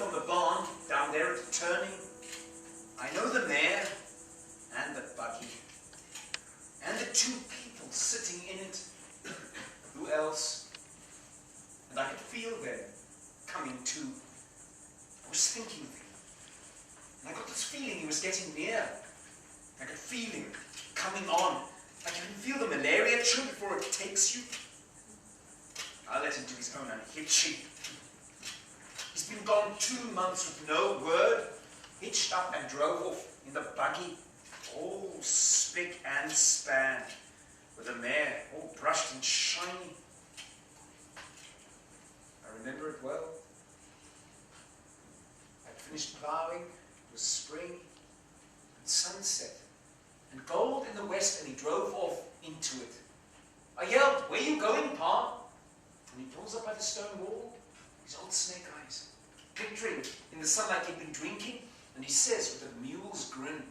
from the barn down there at the turning. I know the mare and the buggy and the two people sitting in it. Who else? And I could feel them coming to. I was thinking of him. And I got this feeling he was getting near. I could feel him coming on. Like you can feel the malaria chill before it takes you. I'll let him do his own unhitching. He's been gone 2 months with no word. Hitched up and drove off in the buggy. All spick and span. With the mare all brushed and shiny. I remember it well. I'd finished ploughing. It was spring and sunset. And gold in the west, and he drove off into it. I yelled, "Where you going, Pa?" And he pulls up by the stone wall, his old snake eyes, glittering in the sunlight he'd been drinking, and he says with a mule's grin,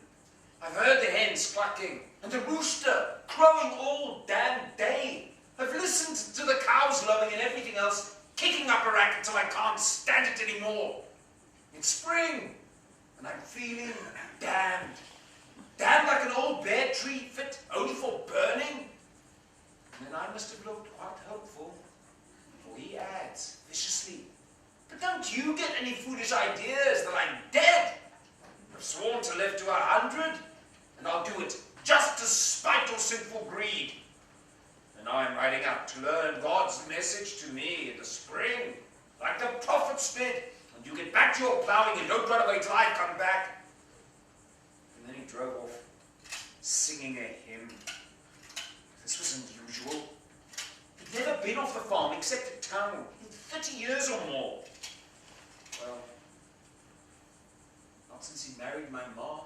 "I've heard the hens clucking, and the rooster crowing all damn day. I've listened to the cows lowing and everything else, kicking up a racket until I can't stand it anymore. It's spring, and I'm feeling damned. Damned like an old bare tree, fit only for burning." And then I must have looked quite hopeful, for he adds viciously, "But don't you get any foolish ideas that I'm dead? I've sworn to live to 100, and I'll do it just to spite your sinful greed. And now I'm riding out to learn God's message to me in the spring, like the prophets did. And you get back to your ploughing and don't run away till I come back." And then he drove off, singing a hymn. This was unusual. He'd never been off the farm except at town in 30 years or more. Well, not since he married my ma.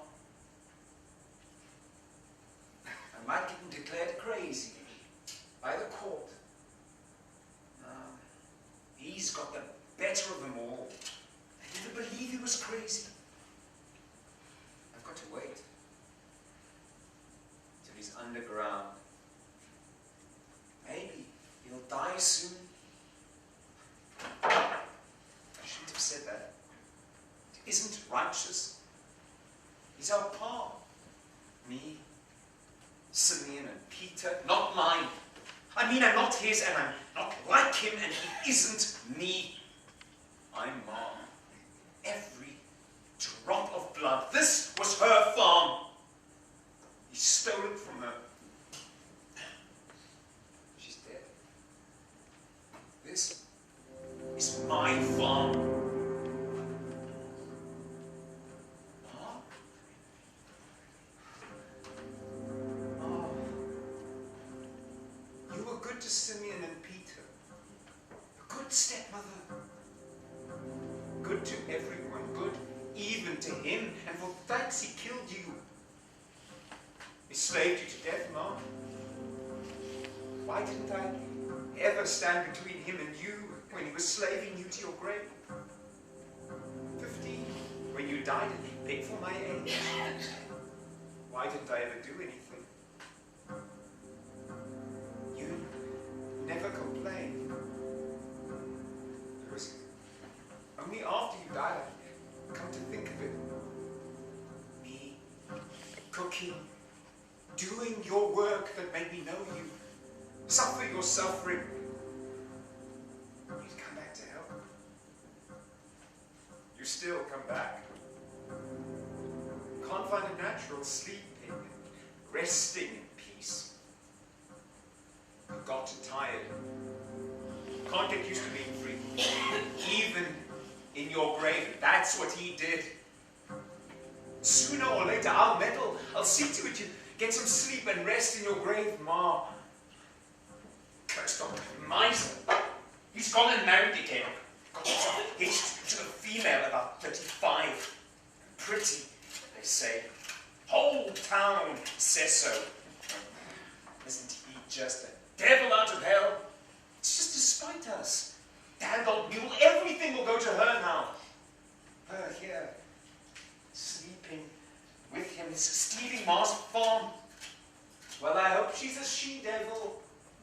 I might get him declared crazy by the court. He's got the better of them all. I never believed he was crazy. I've got to wait till he's underground. Maybe he'll die soon. I shouldn't have said that. It isn't righteous. He's our Pa. Me, Simeon and Peter, not mine. I mean, I'm not his, and I'm not like him, and he isn't me. I'm Ma. Every drop of blood. This was her farm. He stole it from her. She's dead. This is my farm. Ma? Ma. You were good to Simeon and Peter. A good stepmother. Good to everyone, good even to him, and for thanks he killed you. He slaved you to death, Ma. Why didn't I ever stand between him and you when he was slaving you to your grave? 15, when you died and he paid for my age. Why didn't I ever do anything? You never complained. It was only after you died I come to think of it. Me, cooking, doing your work that made me know you, suffer your suffering. You'd come back to help. You still come back. Can't find a natural sleeping, resting in peace. You got too tired. Can't get used to being free. Even in your grave, that's what he did. Sooner or later, I'll meddle. I'll see to it you get some sleep and rest in your grave, Ma. Cursed old miser. He's gone and married again. Got himself hitched to a female about 35. Pretty, they say. Whole town says so. Isn't he just a devil out of hell? It's just to spite us. Damned old mule, everything will go to her now. Her here, sleeping with him, stealing Ma's farm. Well, I hope she's a she-devil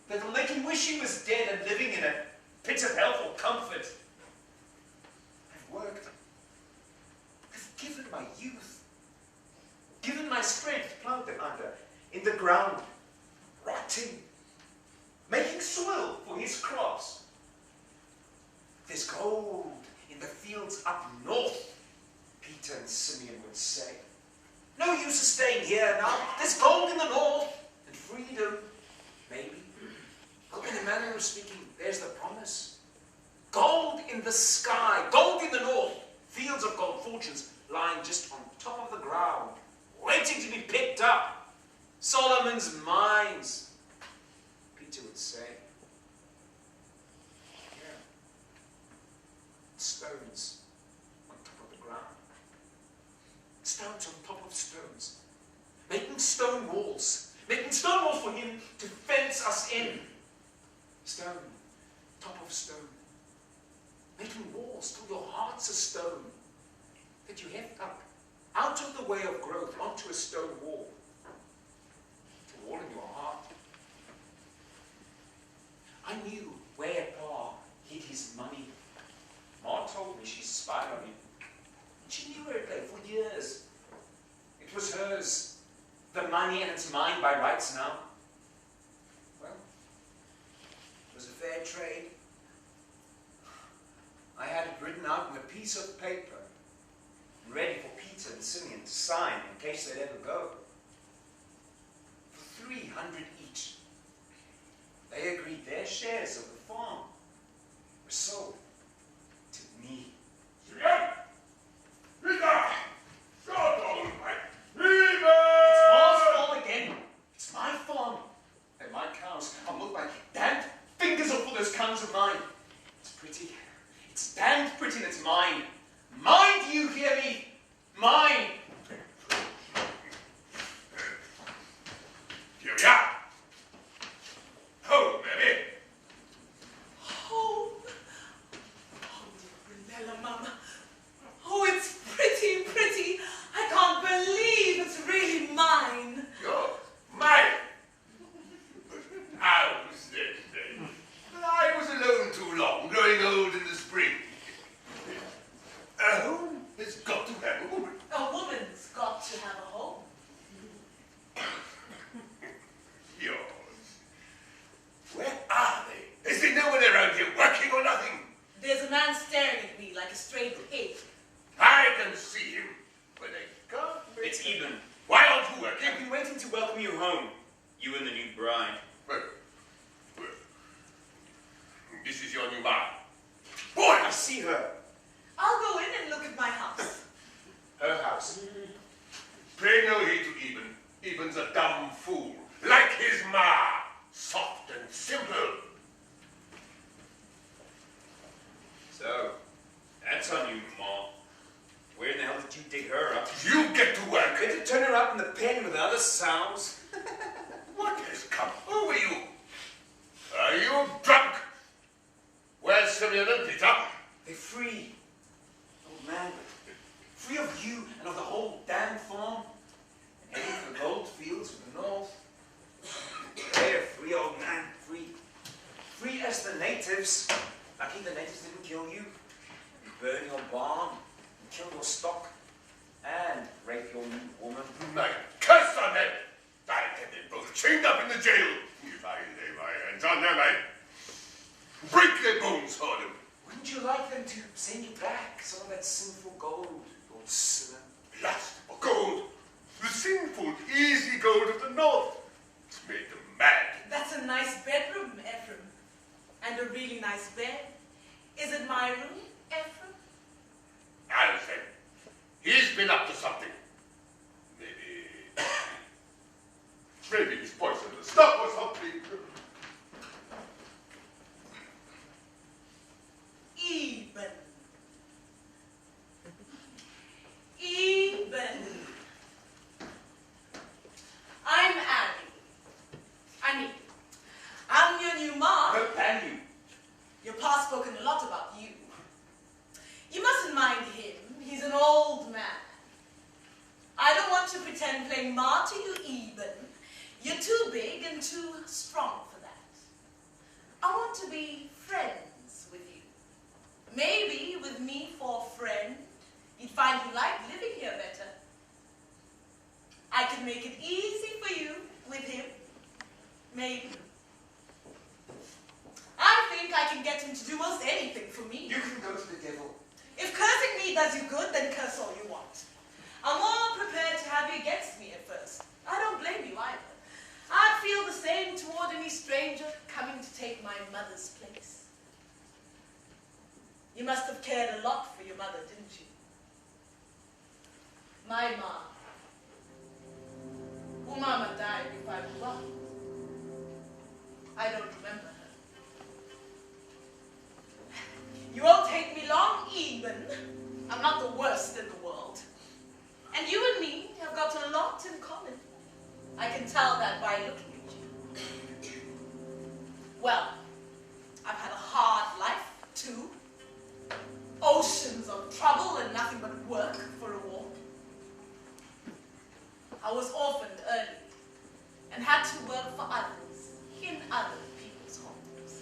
that'll make him wish he was dead and living in a pit of hell for comfort. I've worked ground, rotting, making soil for his crops. There's gold in the fields up north, Peter and Simeon would say. No use of staying here now. There's gold in the north and freedom, maybe. But in a manner of speaking, there's the promise. Gold in the sky, gold in the north, fields of gold, fortunes lying just on top of the ground, waiting to be picked up. Solomon's mines, Peter would say. Yeah. Stones on top of the ground. Stones on top of stones. Making stone walls. Making stone walls for him to fence us in. Stone, top of stone. Making walls till your heart's a stone that you heft up out of the way of growth onto a stone wall. A wall in your heart. I knew where Pa hid his money. Ma told me she spied on him. And she knew where it lay for years. It was hers. The money, and it's mine by rights now. Well, it was a fair trade. I had it written out in a piece of paper, ready for Peter and Simeon to sign in case they'd ever go. For 300 each. They agreed their shares of the farm were sold to me. Simeon! Peter! Shut up! Peter! It's Ma's farm again. It's my farm. And my cows are look like damned fingers are full those cows of mine. It's pretty. It's damned pretty and it's mine. Mine, do you hear me? Mine. Here we are. Home, baby. Home. Oh, Brunella, Mama. Oh, it's pretty, pretty. I can't believe it's really mine. You're mine. How was this then? I was alone too long, growing old in the spring. A home has got to have a woman. A woman's got to have a home. Yours. Where are they? Is there no one around here working or nothing? There's a man staring at me like a stray pig. I can see him, but I can't make It's Eben. Why aren't you working? I've been waiting to welcome you home, you and the new bride. Well, this is your new man. Boy, I see her. I'll go in and look at my house. Her house. pay no heed to Eben. Eben's a dumb fool, like his ma, soft and simple. So, that's on you, Ma. Where in the hell did you dig her up? You get to work. Could you turn her up in the pen with other sounds? What has come over you? Are you drunk? Where's Simeon and Peter? They're free. Old man. Free of you and of the whole damn farm. And heading for the gold fields of the north. They're free, old man. Free. Free as the natives. Lucky the natives didn't kill you. Burn your barn. And kill your stock. And rape your new woman. My curse on them! I'll get them both chained up in the jail if I lay my hands on them. I break their bones for them. Wouldn't you like them to send you back some of that sinful gold, old sinner? Lust for gold. The sinful, easy gold of the north. It's made them mad. That's a nice bedroom, Ephraim. And a really nice bed. Is it my room, Ephraim? Alfred, he's been up to something. Maybe he's poisoned the stuff or something. Eben. Eben. I'm Abby. I'm your new mom. No, and you. Your pa's spoken a lot about you. You mustn't mind him. He's an old man. I don't want to pretend playing ma to you, Eben. You're too big and too strong for that. I want to be friends with you. Maybe with me for a friend, you'd find you like living here better. I can make it easy for you with him. Maybe. I think I can get him to do most anything for me. You can go to the devil. If cursing me does you good, then curse all you want. I'm more prepared to have you against me at first. I don't blame you either. I'd feel the same toward any stranger coming to take my mother's place. You must have cared a lot for your mother, didn't you? My mom. Who Mama died if I grew up. I don't remember her. You won't take me long, even. I'm not the worst in the world. And you and me have got a lot in common. I can tell that by looking at you. Well, I've had a hard life, too. Oceans of trouble and nothing but work for a war. I was orphaned early and had to work for others in other people's homes.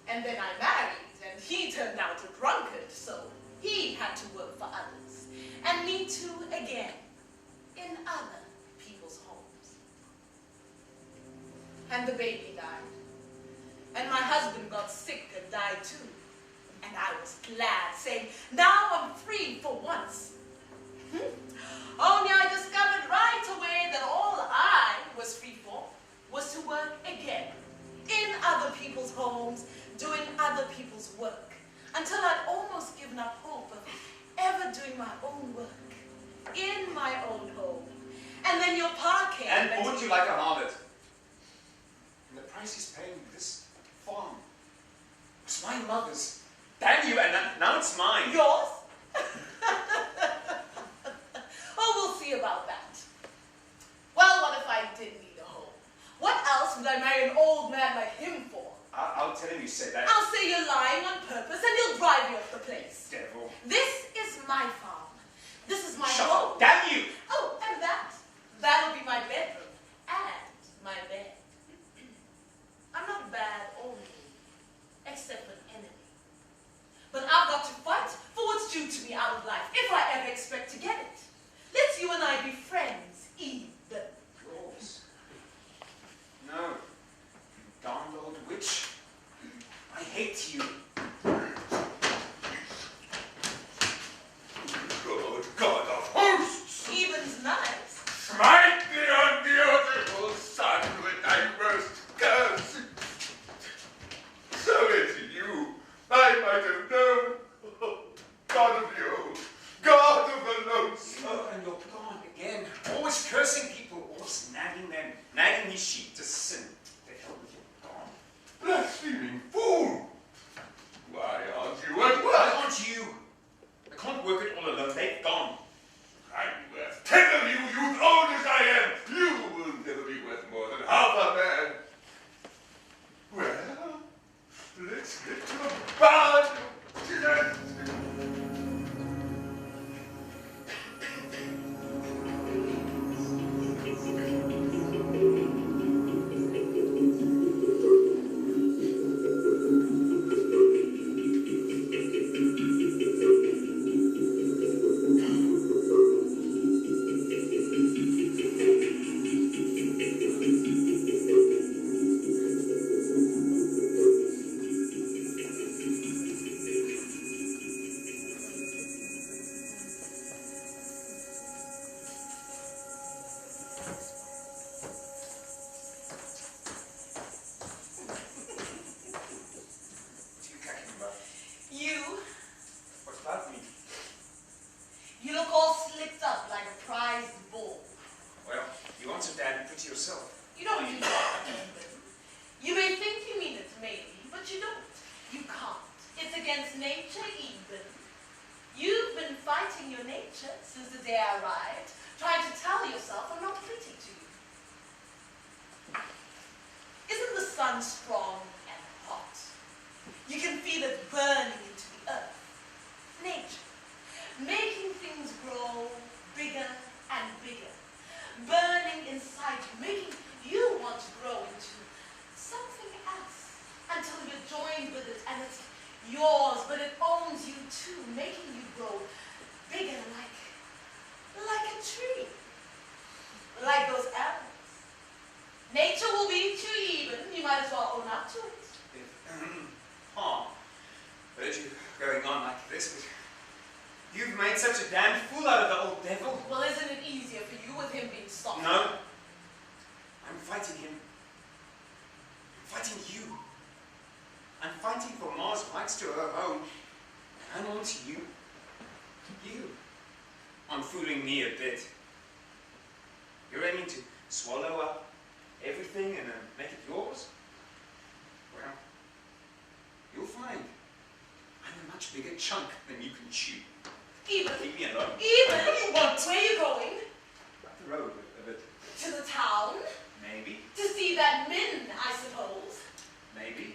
And then I married, and he turned out a drunkard, so he had to work for others. And me too, again, in other people's homes. And the baby died. And my husband got sick and died too. And I was glad, saying, now I'm free for once. Only I discovered right away that all I was free for was to work again in other people's homes, doing other people's work, until I'd almost given up hope of ever doing my own work in my own home. And then your pa came And bought you like a harlot. And the price he's paying for this farm was my mother's. Damn you, and now it's mine. Yours? Oh, we'll see about that. Well, what if I did need a home? What else would I marry an old man like him for? I'll tell him you said that. I'll say you're lying on purpose and he'll drive you off the place. Devil. This is my farm. This is my Shut home. up, damn you! Oh, and that'll be my bedroom and my bed. I'm not bad only, except for an enemy. But I've got to fight for what's due to me out of life, if I ever expect to get it. Let's you and I be friends, even. Yours? No. You darned old witch. I hate you. Good God of hosts! Even's nice. Smite the unbeautiful sun with thy worst curse. So it's you. I might have known. Oh, God of you. God of the lonesome. Oh, and you're gone again. Always cursing people, always nagging them, nagging his sheep to sin. The hell with you, gone. Blaspheming fool. Why aren't you at Why work? aren't you? I can't work it all alone. They've gone. I'm worth 10 of you, youth old as I am. You will never be worth more than half a man. Well, let's get to the barn. Like those elms. Nature will be Elizabeth, you've made such a damned fool out of the old devil. Well, isn't it easier for you with him being soft? No. I'm fighting him. I'm fighting you. I'm fighting for Ma's rights to her home. And I'm on to you. You. I'm fooling me a bit. You're aiming to swallow up everything and make it yours? Well, you'll find I'm a much bigger chunk than you can chew. Even. Leave me alone. Even. What do you want? Where are you going? Up the road a bit. To the town? Maybe. To see that Min, I suppose. Maybe.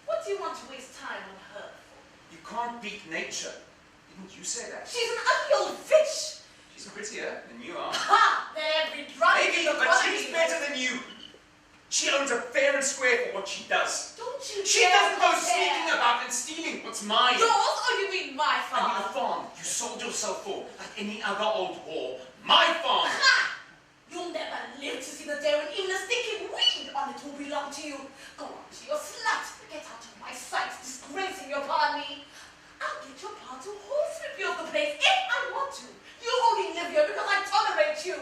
What do you want to waste time on her for? You can't beat nature. Didn't you say that? She's an ugly old fish. She's prettier than you are. Ha! Then every drug Maybe, in the but body- she's better than you. She owns a fair and square for what she does. Don't you She dare doesn't go compare. sneaking about and stealing what's mine. Yours, or you mean my I mean, farm? a farm you sold yourself for, like any other old whore. My farm! Ha! You'll never live to see the day when even a stinking weed on it will belong to you. Go on to your slut. Get out of my sight, disgracing your party. I'll get your pa to horsewhip you off the place if I want to. You only live here because I tolerate you.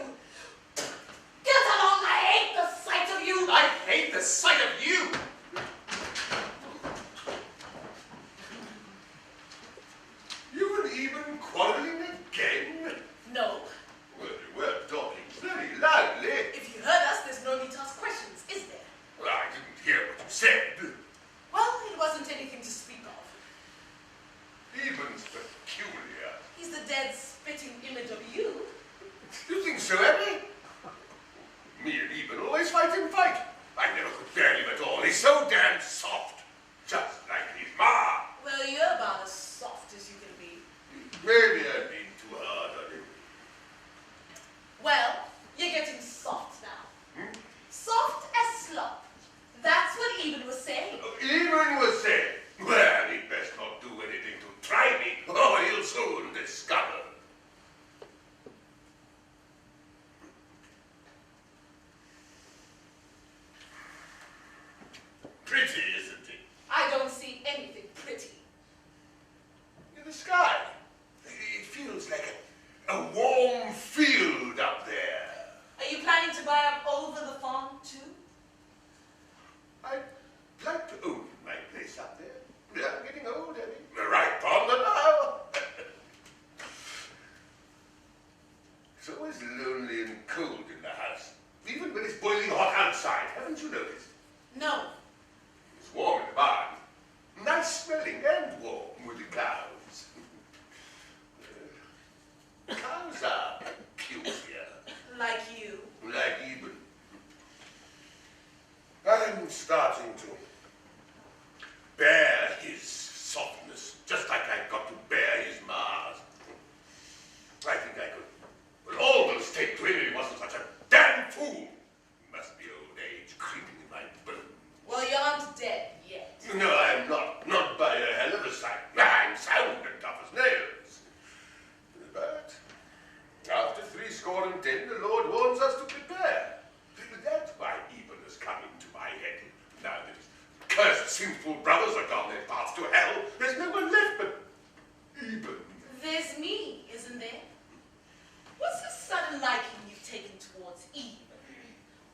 Get along, I hate the sight of you. I hate the sight of you! You and Eben quarreling again? No. Well, you were talking very loudly. If you heard us, there's no need to ask questions, is there? Well, I didn't hear what you said. Well, it wasn't anything to speak of. Eben's peculiar. He's the dead, spitting image of you. You think so, Abby? Me and Eben always fight and fight. I never could bear him at all. He's so damn soft. Just like his ma. Well, you're about as soft as you can be. Maybe I've been too hard on him. Well, you're getting soft now. Hmm? Soft as slop. That's what Eben was saying. Eben was saying, well, he'd best not do anything to try me, or he'll soon discover. Pretty, isn't it? I don't see anything pretty. In the sky. It feels like a warm field up there. Are you planning to buy up over the farm, too? I'd like to own my place up there. Yeah, I'm getting old, Abby. Right on the now. It's always lonely and cold in the house, even when it's boiling hot outside. Haven't you noticed? No. It's warm in the barn. Nice smelling and warm with the cows. Cows are peculiar. Like you. Like Eben. I'm starting to bear his softness, just like I've got to bear his Mars. I think I could almost take to him if he wasn't such a damn fool. Must be old age creeping in my bones. Well, you aren't dead yet. No, I'm not. Not by a hell of a sight. I'm sound and tough as nails. But after 70, the Lord warns us to prepare. That's why Eben has come into my head. Now that his cursed sinful brothers are gone their paths to hell, there's no one left but Eben. There's me, isn't there? What's the sudden liking you've taken towards Eben?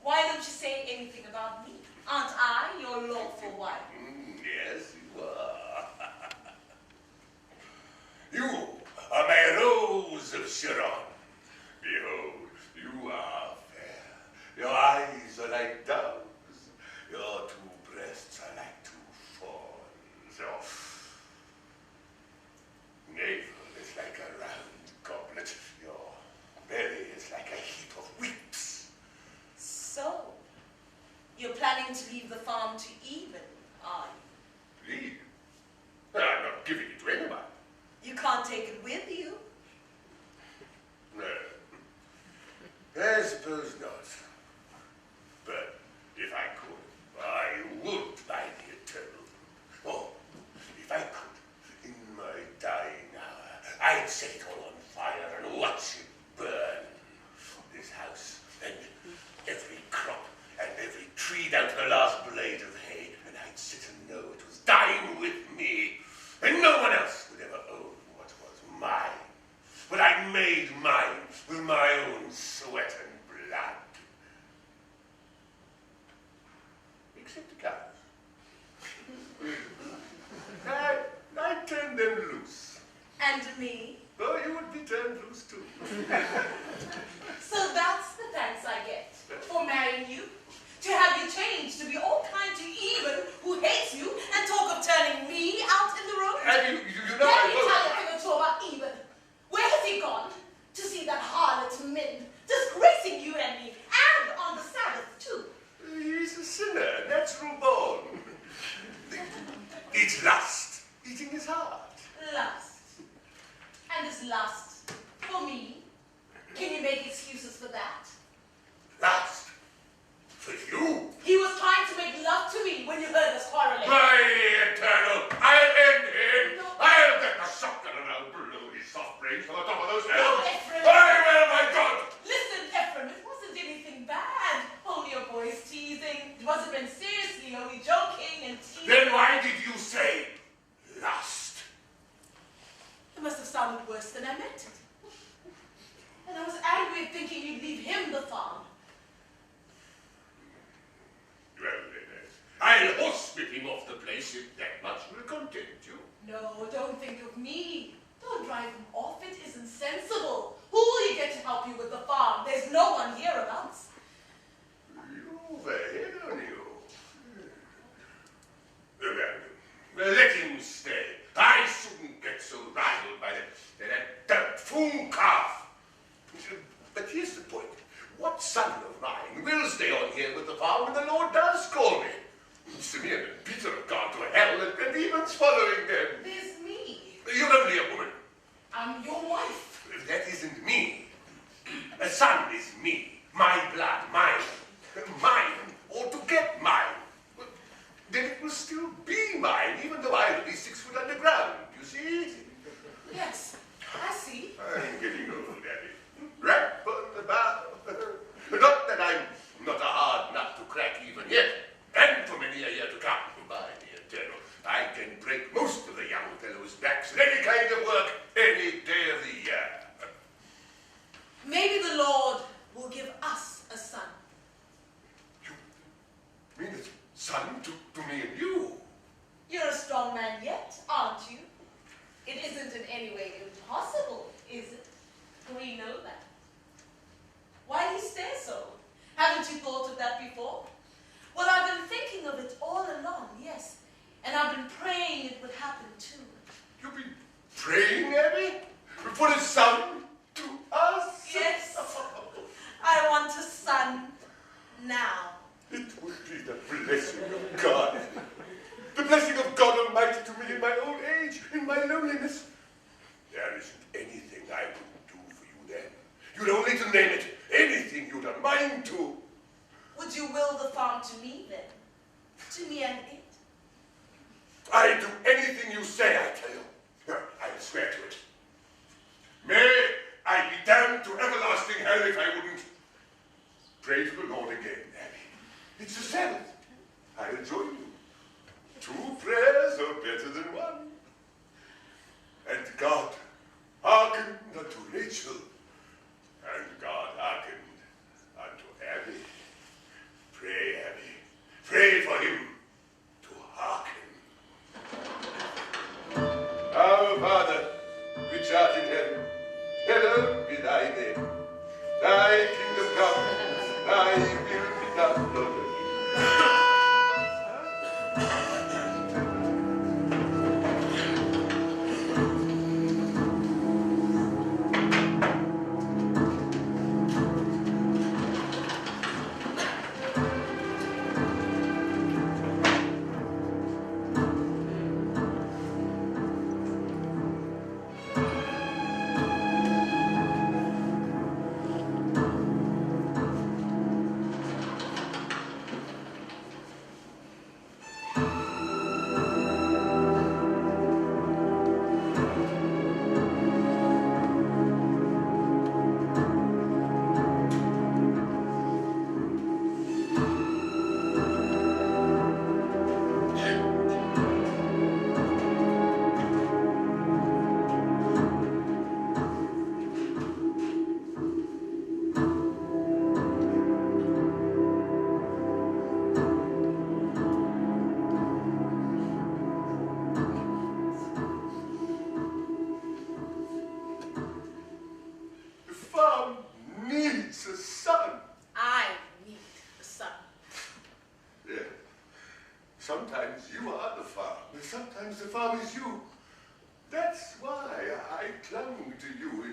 Why don't you say anything about me? Aren't I your lawful wife? Yes, you are. You are my rose of Sharon. Behold, you are fair. Your eyes are like doves. Your two breasts are like two fawns. Your navel is like a round goblet. Your belly is like a heap of whips. So, you're planning to leave the farm to Eben, are you? Leave? I'm not giving it to anyone. You can't take it with you. No. I suppose not. But if I could, I would buy the eternal. Oh, if I could, in my dying hour, I'd set it all on fire and watch it burn. This house, and every crop, and every tree down to the last blade of hay, and I'd sit and know it was dying with me, and no one else would ever own made mine with my own sweat and blood. Except the cows. I turned them loose. And me. Oh, you would be turned loose too. So that's the thanks I get for marrying you. To have you change to be all kind to Eben, who hates you, and talk of turning me out in the road. And you know Let I me will. tell you a thing or two about Eben. Where has he gone? To see that harlot Min, disgracing you and me, and on the Sabbath too. He's a sinner, natural born. It's lust, eating his heart. Lust. And this lust for me. Can you make excuses for that? Lust? For you? He was trying to make love to me when you heard us quarreling. My eternal, I'll end him. No. I'll get the shotgun and I'll blow his soft brains from the top of those No, elms. Ephraim. I will, my God. Listen, Ephraim, it wasn't anything bad. Only a boy's teasing. It wasn't meant seriously, only joking and teasing. Then why did you say lust? It must have sounded worse than I meant it. And I was angry at thinking you'd leave him the farm. Well, then, I'll horsewhip him off the place if that much will content you. No, don't think of me. Don't drive him off. It isn't sensible. Who will you get to help you with the farm? There's no one hereabouts. You've a head on you. Well, let him stay. I shouldn't get so riled by that fool calf. But here's the point. What son of mine will stay on here with the farm when the Lord does call me? Simeon and Peter have gone to hell and demons following them. There's me. You're only a woman. I'm your wife. That isn't me. A son is me. My blood, mine. Mine, or to get mine. Then it will still be mine, even though I'll be 6 foot underground. You see? Yes, I see. I'm getting old, Daddy. Rap on the bow. Not that I'm not a hard nut to crack even yet, and for many a year to come. By the eternal, I can break most of the young fellows' backs in any kind of work, any day of the year. Maybe the Lord will give us a son. You mean a son to me and you? You're a strong man yet, aren't you? It isn't in any way impossible, is it? We know that. Why do you stare so? Haven't you thought of that before? Well, I've been thinking of it all along, yes. And I've been praying it would happen too. You've been praying, Abby? For a son to us? Yes. I want a son now. It would be the blessing of God. The blessing of God Almighty to me in my old age, in my loneliness. There isn't anything I wouldn't do for you then. You'd only to name it. Anything you'd a mind to. Would you will the farm to me then? To me and it? I'd do anything you say, I tell you. I'll swear to it. May I be damned to everlasting hell if I wouldn't. Pray to the Lord again, Abby. It's the Sabbath. I'll join you. 2 prayers are better than one. And God hearkened unto Rachel, and God hearkened unto Abby. Pray, Abby. Pray for him to hearken. Our Father, which art in heaven, hallowed be thy name. Thy kingdom come, thy will be done on earth.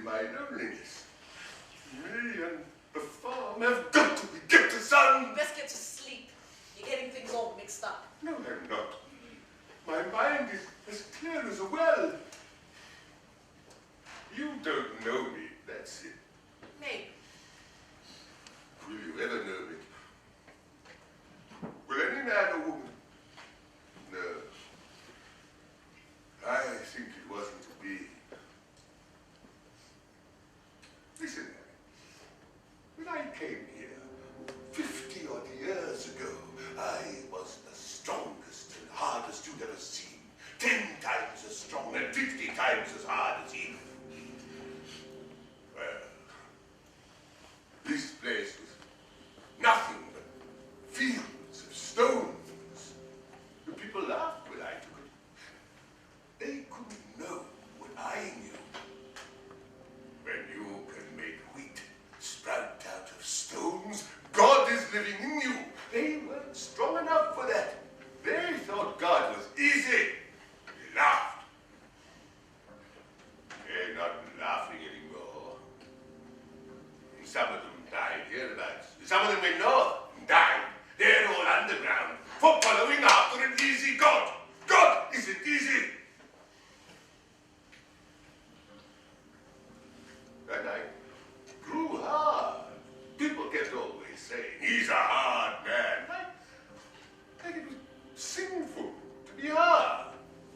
my loneliness. Me and the farm have got to be kept to sun. You best get to sleep. You're getting things all mixed up. No, I'm not. My mind is as clear as a well. You don't know me, that's it. Maybe. Will you ever know me? Will any man or woman? No. I think it wasn't to be. Listen, when I came here 50-odd years ago, I was the strongest and hardest you'd ever seen. 10 times as strong and 50 times as hard as he. Well, this place was nothing but fields of stones. The people laughed when I took it. They couldn't know what I knew. When you can make wheat sprout out of stones, God is living in you. They weren't strong enough for that. They thought God was easy. They laughed. They're not laughing anymore. Some of them died hereabouts. Some of them went north and died. They're all underground for following after an easy God. God isn't easy. And I grew hard. People kept always saying, he's a hard man. I think it was sinful to be hard.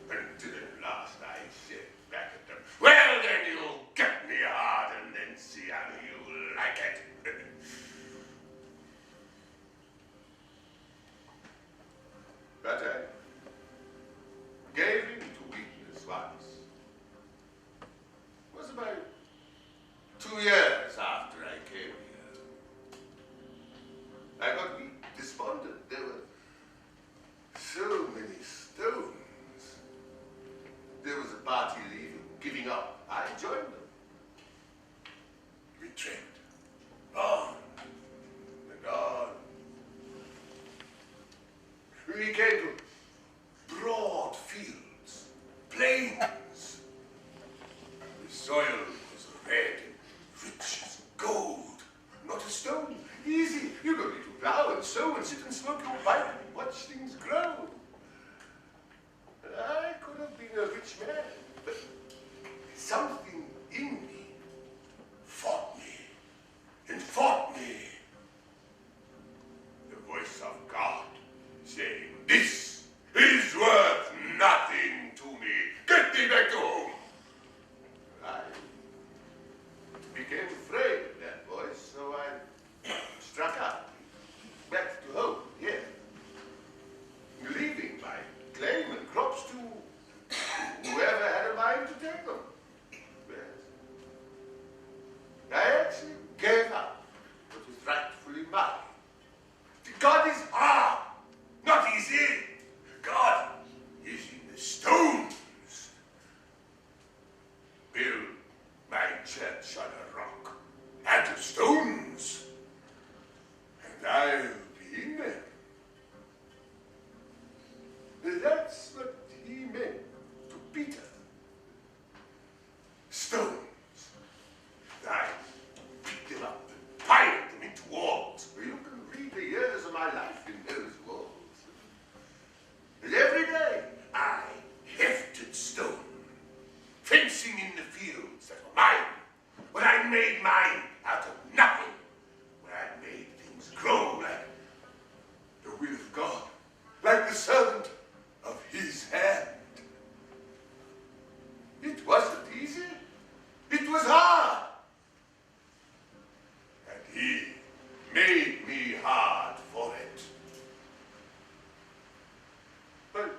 Until at last I said back at them, well then you'll get me hard and then see how you like it. But I gave in to weakness once. It was about 2 years after I came here. I got weak, despondent. There were so many stones. There was a party leaving, giving up. I joined them. We trekked on and on. We came to broad fields, plains. The soil was red and rich as gold. Not a stone. Easy. You don't need to plow and sow and sit and smoke your pipe and watch things grow. I could have been a rich man, but something in me fought me and fought me. The voice of God saying, this is worth nothing to me. Get thee back to home. I became afraid of that voice, so I struck out back to home, yeah. Leaving my claim and crops to whoever had a mind to take them. Yes. I actually gave up what was rightfully mine. God is hard, not easy. God is in the stones. Build my church on a rock, out of stones, and I'll be in there. That's what he meant to Peter. Stones. I picked them up and piled them into walls. You can read the years of my life in those walls. And every day I hefted stone, fencing in the fields that were mine, when I made mine out of nothing, when I made things grow like the will of God, like the servant of his hand. It wasn't easy. It was hard. And he made me hard for it. But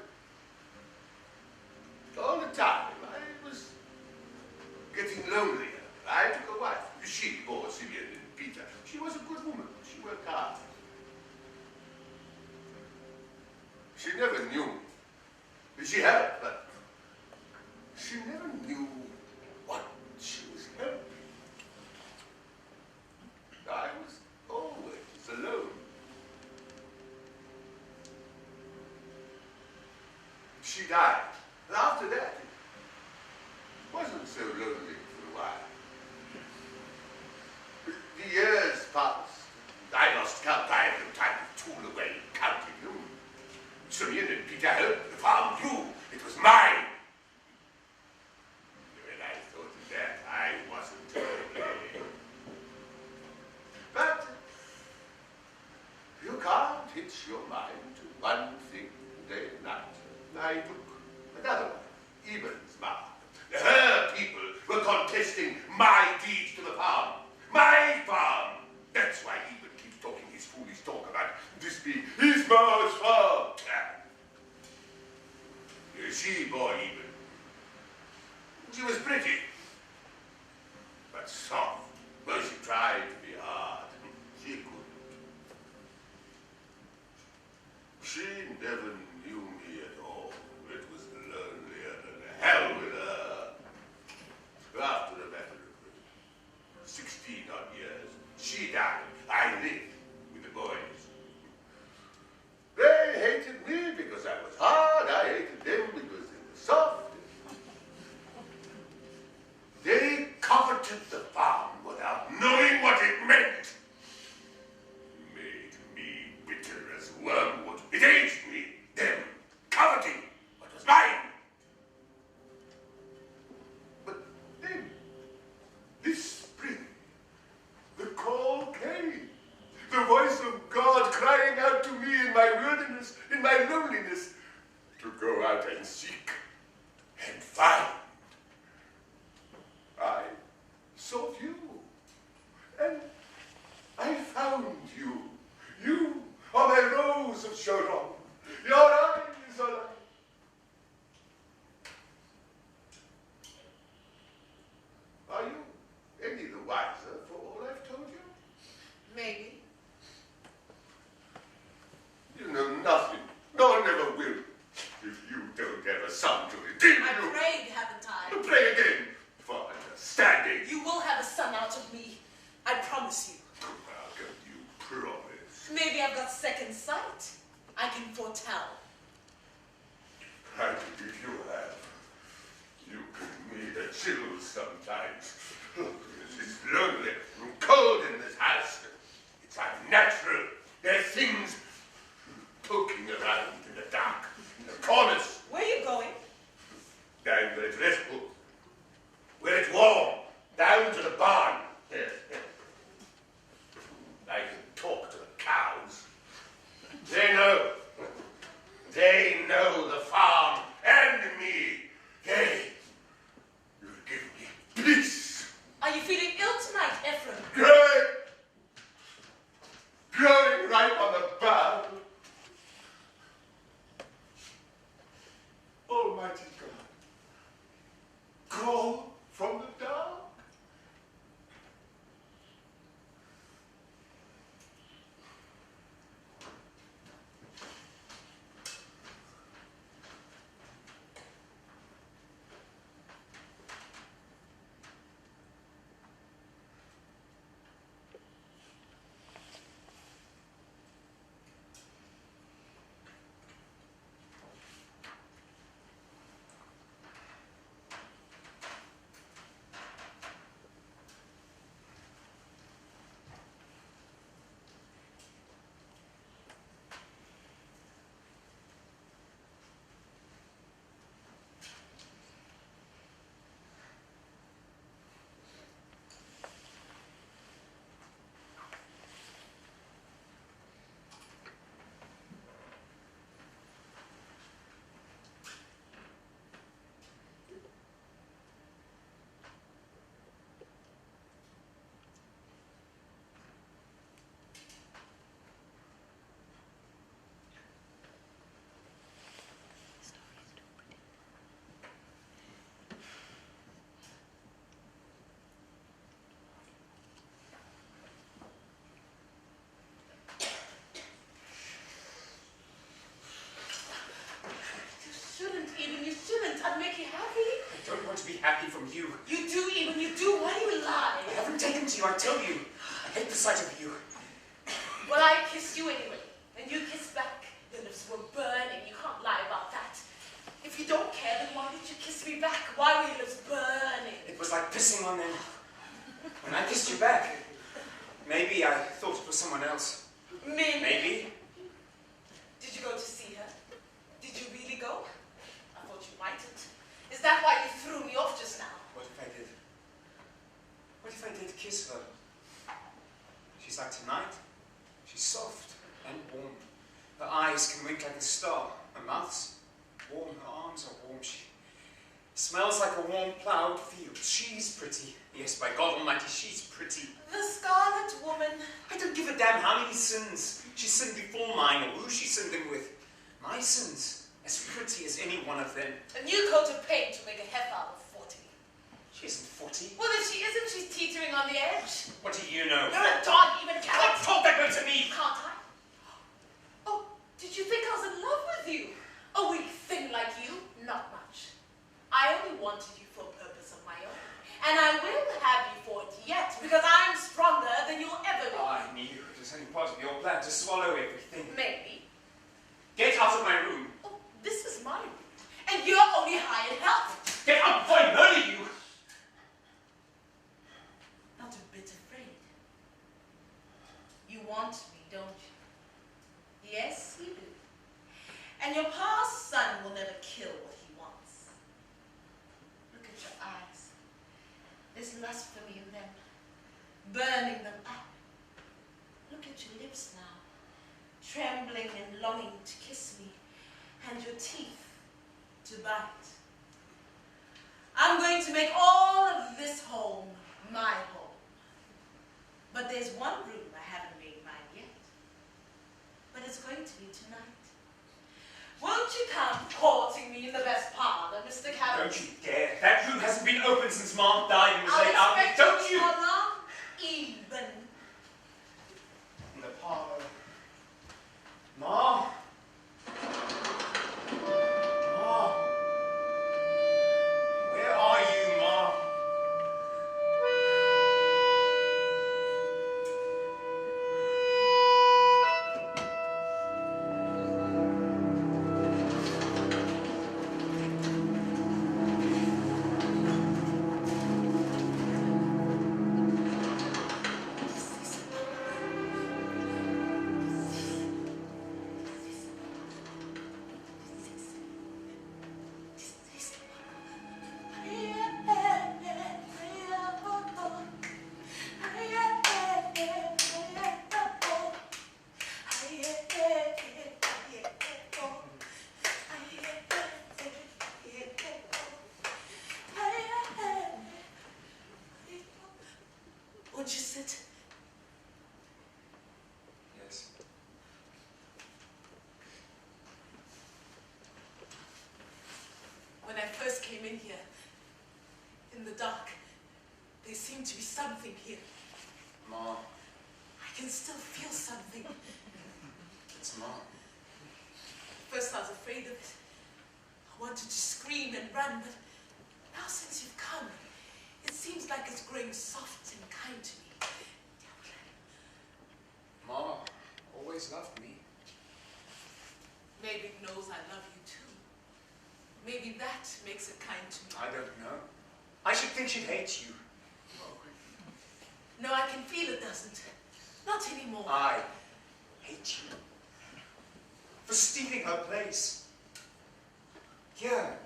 all the time I was getting lonelier. I took a wife. She bore Simeon and Peter. She was a good woman. She worked hard. She never knew. She helped, but she never knew what she was helping. I was always alone. She died. And after that, it wasn't so lonely for a while. your mind to one thing day and night. I took another one, Eben's mark. Her people were contesting my deeds to the farm. My farm! That's why Eben keeps talking his foolish talk about this being his ma's farm. She bore Eben. She was pretty, but soft. Well, she tried to be hard. She couldn't. She never knew me at all. It was lonelier than hell with her. After a matter of 16-odd years, she died. I lived with the boys. They hated me because I was hard. I hated them because they were soft. They coveted the farm without knowing what it meant. Made me bitter as wormwood. It aged me, them coveting what was mine. But then, this spring, the call came. The voice of God crying out to me in my wilderness, in my loneliness, to go out and seek and find. I sought you, and I found you. You are my rose of Sharon. Your eyes are like... Are you any the wiser for all I've told you? Maybe. You know nothing. No one ever will. If you don't have a son to redeem I you. prayed, haven't I? You pray again for understanding. You will have a son out of me. I promise you. How can you promise? Maybe I've got second sight. I can foretell. I believe you have. You give me the chills sometimes. It's lonely and cold in this house. It's unnatural. There are things poking around in the dark, in the corners. Where are you going? Down where it's restful, where it's warm, down to the barn. There. I can talk to the cows. They know. They know the farm and me. You'll give me peace. Are you feeling ill tonight, Ephraim? Growing right on the bough. Almighty God, call from the dark. You shouldn't. I'd make you happy. I don't want to be happy from you. You do, even you do. Why do you lie? I haven't taken to you, I tell you. I hate the sight of you. Well, I kissed you anyway, and you kissed back. Your lips were burning. You can't lie about that. If you don't care, then why did you kiss me back? Why were your lips burning? It was like pissing on them. When I kissed you back, maybe I thought it was someone else. Min. Maybe. Did you go to see her? Did you really go? I thought you mightn't. Is that why you threw me off just now? What if I did? What if I did kiss her? She's like tonight. She's soft and warm. Her eyes can wink like a star. Her mouth's warm, her arms are warm. She smells like a warm ploughed field. She's pretty. Yes, by God Almighty, she's pretty. The Scarlet Woman. I don't give a damn how many sins she sinned before mine or who she sinned them with. My sins, as pretty as any one of them. A new coat of paint to make a heifer out of 40. She isn't 40. Well, if she isn't, she's teetering on the edge. What do you know? You're a dog, even Don't cannot. talk that way to me! Can't I? Oh, did you think I was in love with you? A weak thing like you? Not much. I only wanted you for a purpose of my own. And I will have you for it yet, because I'm stronger than you'll ever be. I knew it was only part of your plan to swallow everything. Maybe. Get out of my room! Oh, this is my room. And you're only hired help. Get out before I murder you! Not a bit afraid. You want me, don't you? Yes, you do. And your past son will never kill what he wants. Look at your eyes. There's lust for me in them, burning them up. Look at your lips now, trembling and longing to kiss me, and your teeth to bite. I'm going to make all of this home my home. But there's one room I haven't made mine yet. But it's going to be tonight. Won't you come courting me in the best parlor, Mr. Cabot? Don't you dare! That room hasn't been open since Mom died and was I'll laid out. expect Don't you? Mama, even. In the parlor. Mom! Mom! Where are you, Mom? Won't you sit? Yes. When I first came in here, in the dark, there seemed to be something here. Mom. I can still feel something. It's Mom. First I was afraid of it. I wanted to scream and run, but now since you've come, it seems like it's growing soft and kind to me. Mom always loved me. Maybe it knows I love you too. Maybe that makes it kind to me. I don't know. I should think she'd hate you. No, I can feel it doesn't. Not anymore. I hate you. For stealing her place. Here.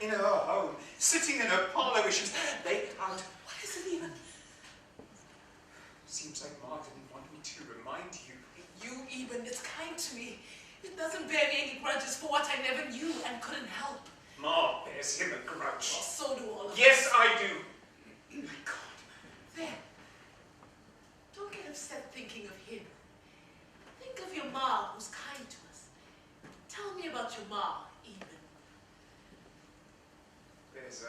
In her home. Sitting in her parlor where she's laid out. What is it even? Seems like Ma didn't want me to remind you. You even, it's kind to me. It doesn't bear me any grudges for what I never knew and couldn't help. Ma bears him a grudge. So do all of us. Yes, I do. My God. There. Don't get upset thinking of him. Think of your Ma who's kind to us. Tell me about your Ma, even. There's,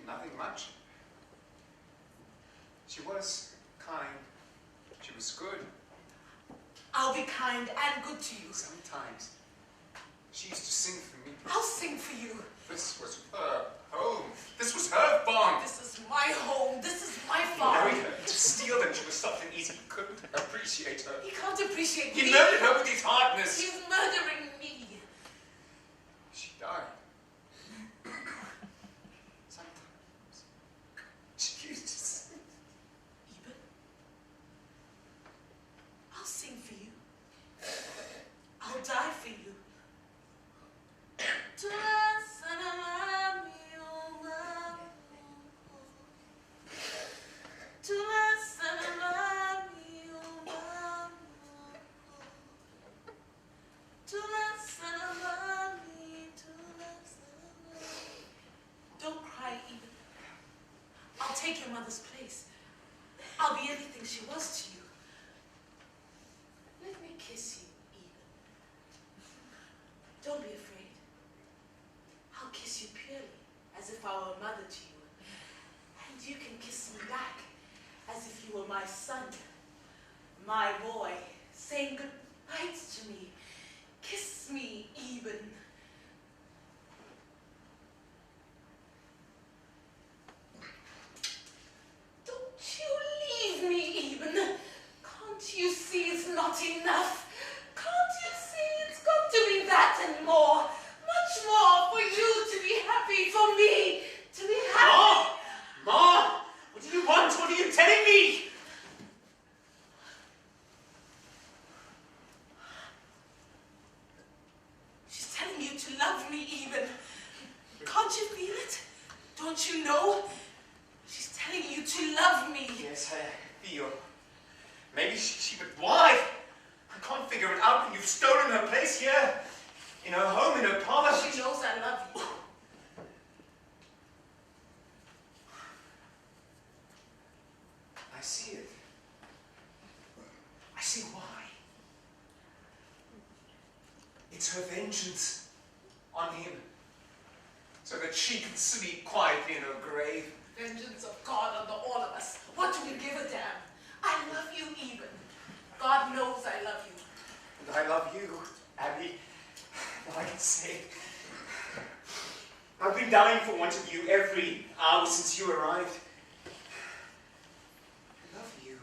nothing much. She was kind. She was good. I'll be kind and good to you. Sometimes. She used to sing for me. I'll sing for you. This was her home. This was her farm. This is my home. This is my He farm. married her to steal them. She was something easy. He couldn't appreciate her. He can't appreciate He me. murdered her with his hardness. He's murdering me. She died. Sometimes. She used to sing. Eben, I'll sing for you. I'll die for you. take your mother's place. I'll be everything she was to you. Let me kiss you, Eben. Don't be afraid. I'll kiss you purely, as if I were a mother to you. And you can kiss me back, as if you were my son, my boy, saying good nights to me. Kiss me, Eben. Don't you leave me, Eben. Can't you see it's not enough? Can't you see it's got to be that and more? Much more for you to be happy, for me to be happy. Ma! What do you want? What are you telling me? She's telling you to love me, Eben. Can't you feel it? Don't you know? She's telling you to love me. Yes, I feel. Maybe but why? I can't figure it out when you've stolen her place here. In her home, in her parlor. She knows I love you. I see it. I see why. It's her vengeance on him, so that she can sleep quietly in her grave. Vengeance of God on all of us. What do we give a damn? I love you, Eben. God knows I love you. And I love you, Abby. All I can say. I've been dying for one of you every hour since you arrived. I love you.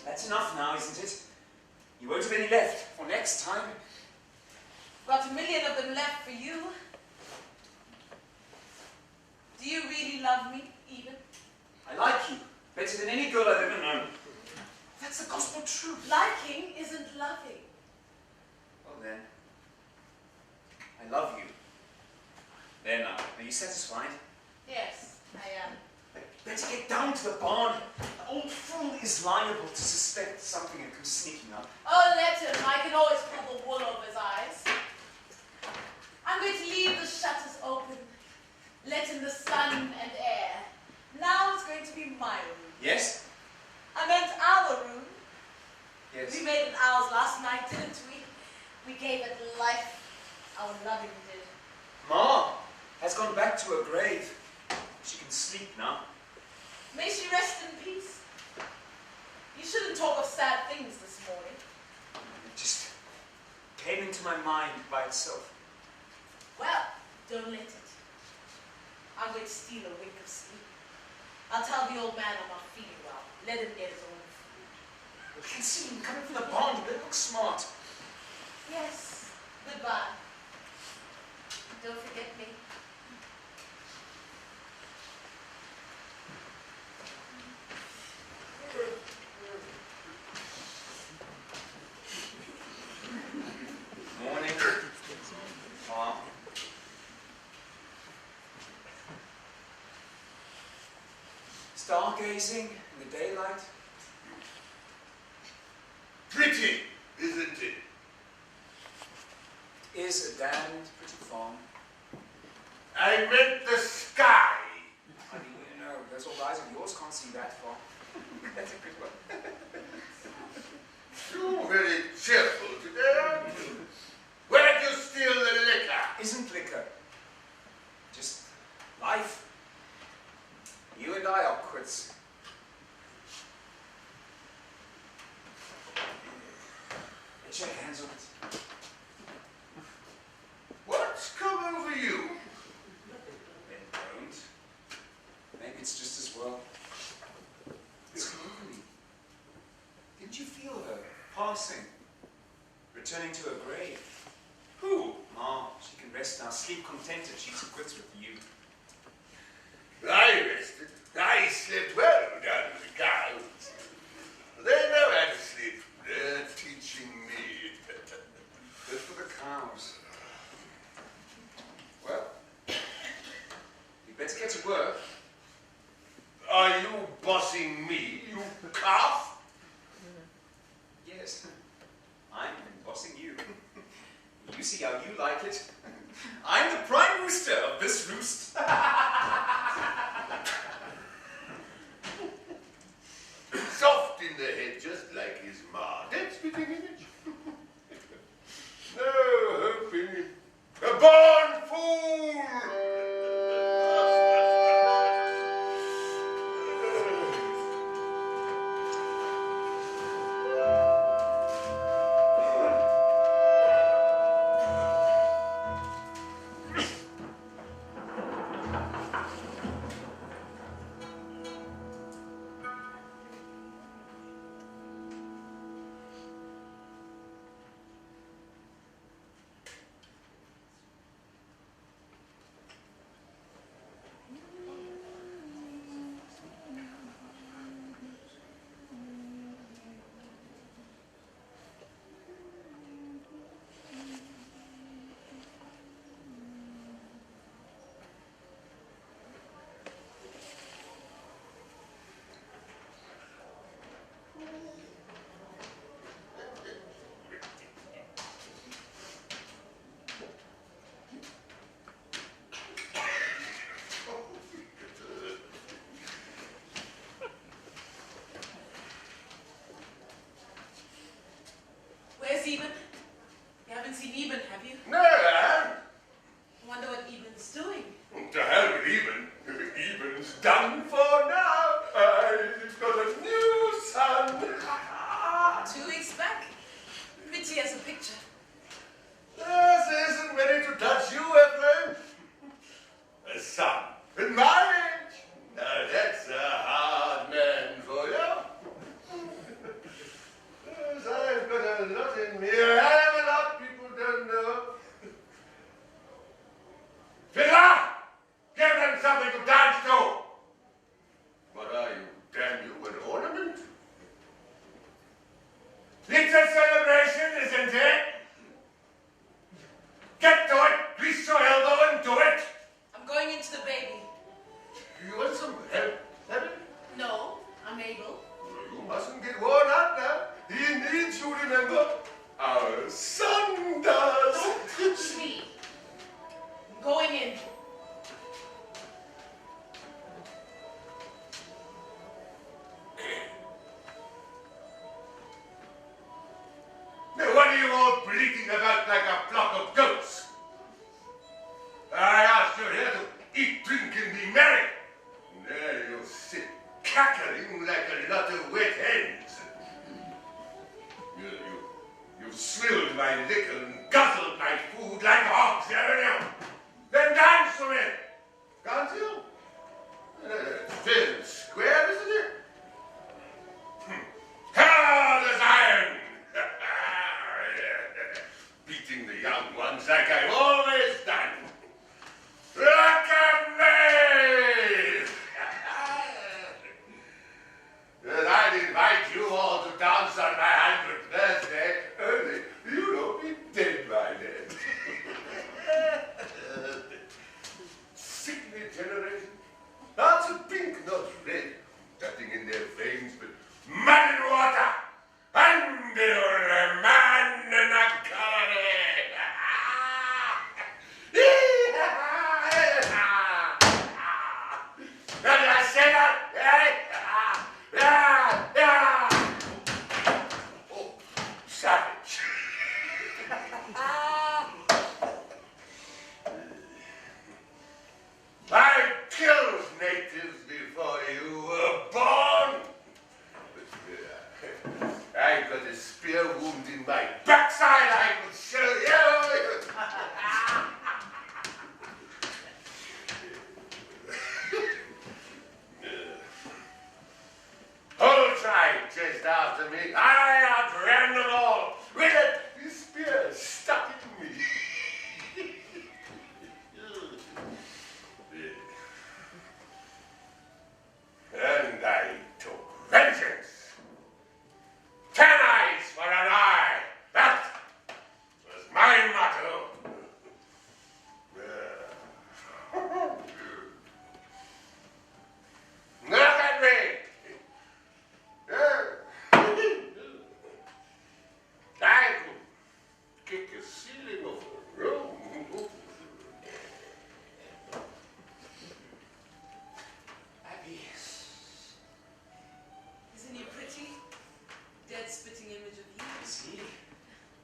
That's enough now, isn't it? You won't have any left for next time. Got a million of them left for you. Do you really love me, Eben? I like you better than any girl I've ever known. That's the gospel truth. Liking isn't loving. Well then, I love you. There now, are you satisfied? Yes, I am. Better get down to the barn. The old fool is liable to suspect something and come sneaking up. Oh, let him. I can always pull the wool over his eyes. I'm going to leave the shutters open, let in the sun and air. Now it's going to be my room. Yes? I meant our room. Yes. We made it ours last night, didn't we? We gave it life. Our loving did. Ma has gone back to her grave. She can sleep now. May she rest in peace. You shouldn't talk of sad things this morning. It just came into my mind by itself. Well, don't let it. I'm going to steal a wink of sleep. I'll tell the old man I'm not feeling well. Let him get his own food. You can see him coming from the barn. He looks smart. Yes, goodbye. Don't forget me. Morning. Mom. Stargazing in the daylight. Pretty, isn't it? Is a damned pretty farm. I meant the sky. I mean, you know, those old eyes of yours can't see that far. That's a good one. You're very cheerful today, aren't you? Where'd you steal the liquor? Isn't liquor just life? quits. Get your hands on it. What's come over you? Then don't. Maybe it's just as well. It's come over me. Didn't you feel her passing? Returning to her grave? Who? Ma, she can rest now. Sleep contented. She's quits with you. I rested. I slept well down in the cows. They know how to sleep. They're teaching me. Good for the cows. Well, you better get to work. Are you bossing me, you calf? Yes, I'm bossing you. You see how you like it. I'm the prime rooster of this roost. Soft in the head, just like his ma. Dead spitting image. No hope in him. A born fool! Where's Eben? You haven't seen Eben, have you? No, I haven't. I wonder what Eben's doing. To hell with Eben. Eben's done for now. I've got a new son. 2 weeks back. Pretty as a picture. This isn't ready to touch you, Ephraim. A son at my age. Now that's a hard man for you. Yes, I've got a lot in me. I have a lot people don't know. Fiddler! Give them something to dance to! What are you, damn you, an ornament? It's a celebration, isn't it? Get to it! Grease your elbow and do it! I'm going into the baby. You want some help, Abby? No, I'm able. You mustn't get worn out now. He needs you, remember? Our son does. Don't touch me. I'm going in. Now, what are you all bleating about like a flock of goats? I asked you here to eat, drink, and be merry. There you sit, cackling like a lot of wet hens. You've swilled my liquor and guzzled my food like hogs, haven't you? Then dance for me, can't you? Fair and square, isn't it? Hard as iron! Beating the young ones like I've always done. Look at me! And I'd invite you all to dance on my 100th birthday, only you'd all be dead by then. Sickly generation. Hearts of pink, not red. Nothing in their veins but mud and water. And you're a man in a colony. Now did I say that? Oh, savage. I killed chased after me. I outran them all with a spear stuck in me. And I took vengeance. 10 eyes for an eye. That was my motto. Look at me. I could kick a ceiling of a room. Abby. Isn't he pretty? Dead spitting image of you. Is he?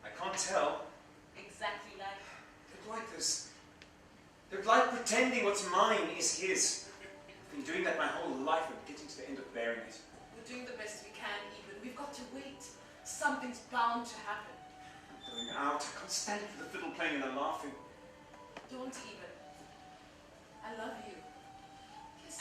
I can't tell. Exactly like. They're like this. They're like pretending what's mine is his. I've been doing that my whole life. I'm getting to the end of bearing it. We're doing the best we can, even. We've got to wait. Something's bound to happen. I'm going out. I can't stand it for the fiddle playing and the laughing. Don't even. I love you. Kiss.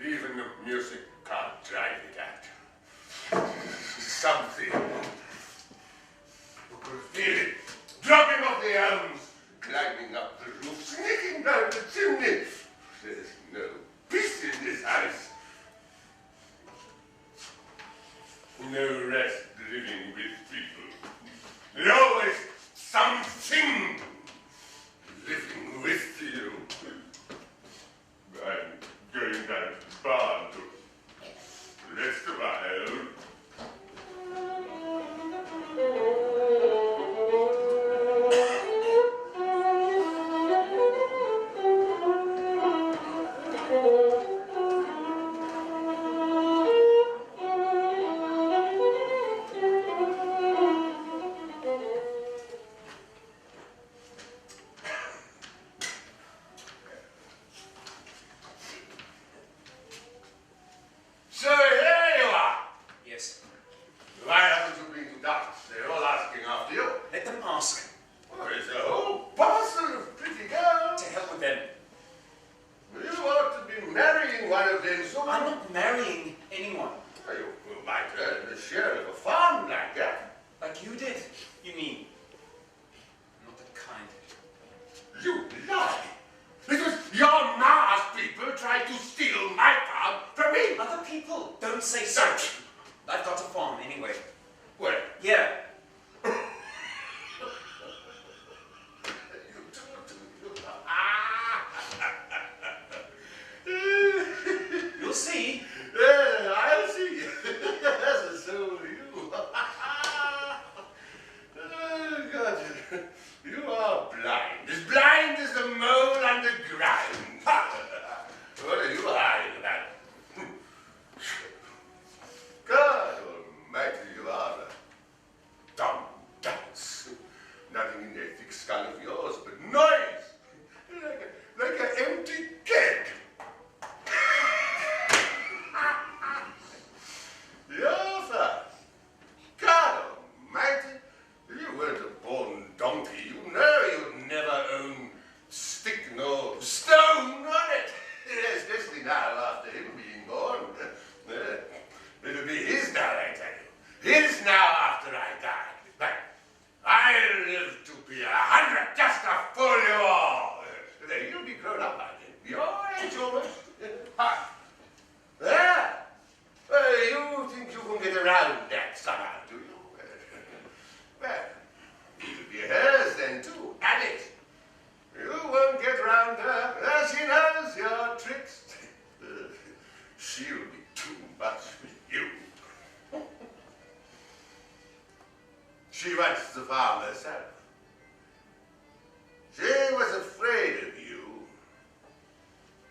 Even the music can't drive it out. Something. You could feel it. Dropping off the elms, climbing up the roof, sneaking down the chimney. There's no peace in this house. No rest living with people. There's always something living with you. I'm going down to the barn to rest a while. So here you are. Yes. Why haven't you been to dance? They're all asking after you. Let them ask. Well, there's a whole parcel of pretty girls. To hell with them. You ought to be marrying one of them soon. I'm not marrying anyone. You might earn the share of a farm like that. Like you did, you mean? I'm not that kind. You lie. Because your Mars people tried to steal my farm from me. Other people don't say so. I've got a farm anyway. Where? Yeah. You'll see. Yeah, I'll see. So will you. Oh, God. You are blind. As blind as the mole underground. What are you hiding about? God almighty, you are a dumb dunce. Nothing in that thick skull of yours but noise. Like an empty keg. You're fast. God almighty, you weren't a born donkey. You know you'd never own stick nor stone on it. Especially now after him being born. It'll be his now, I tell you. His now after I die. But I'll live to be 100 just to fool you all. Then you'll be grown up by then. Your age almost. Ha! There. You think you can get around that somehow, do you? Well, it'll be hers then too, and it. You won't get round her. She knows your tricks. She'll be too much for you. She wants the farm herself. She was afraid of you.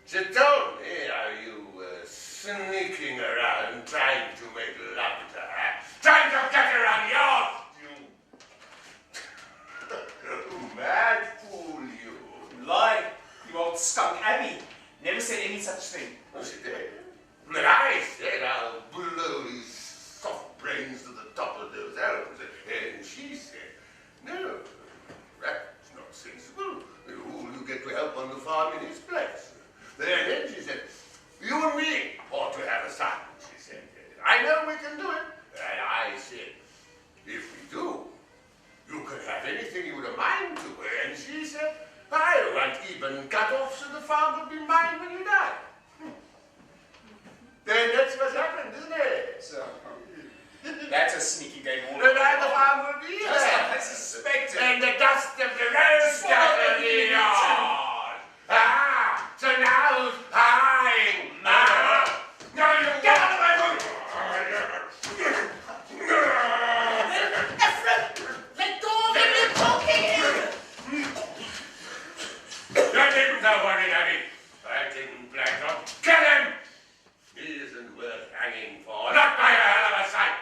She told me how you were sneaking around trying to make love to her. Trying to get her on yours, you mad fool, you. Lie, you old skunk. Abby never said any such thing. Oh, she did. And I said I'll blow his soft brains to the top of those son, she said. I know we can do it. And I said, if we do, you can have anything you would a mind to. And she said, I want even cut off so the farm will be mine when you die. Then that's what happened, isn't it? So, that's a sneaky game all And then the farm will be just there. like I suspected. And the dust of the road gathered in yours. Ah, so now who's buying? No, you get out of my room! Ephraim, let go of him, you're talking! You needn't have worried, Abby. I didn't black up. Kill him! He isn't worth hanging for. Not by a hell of a sight.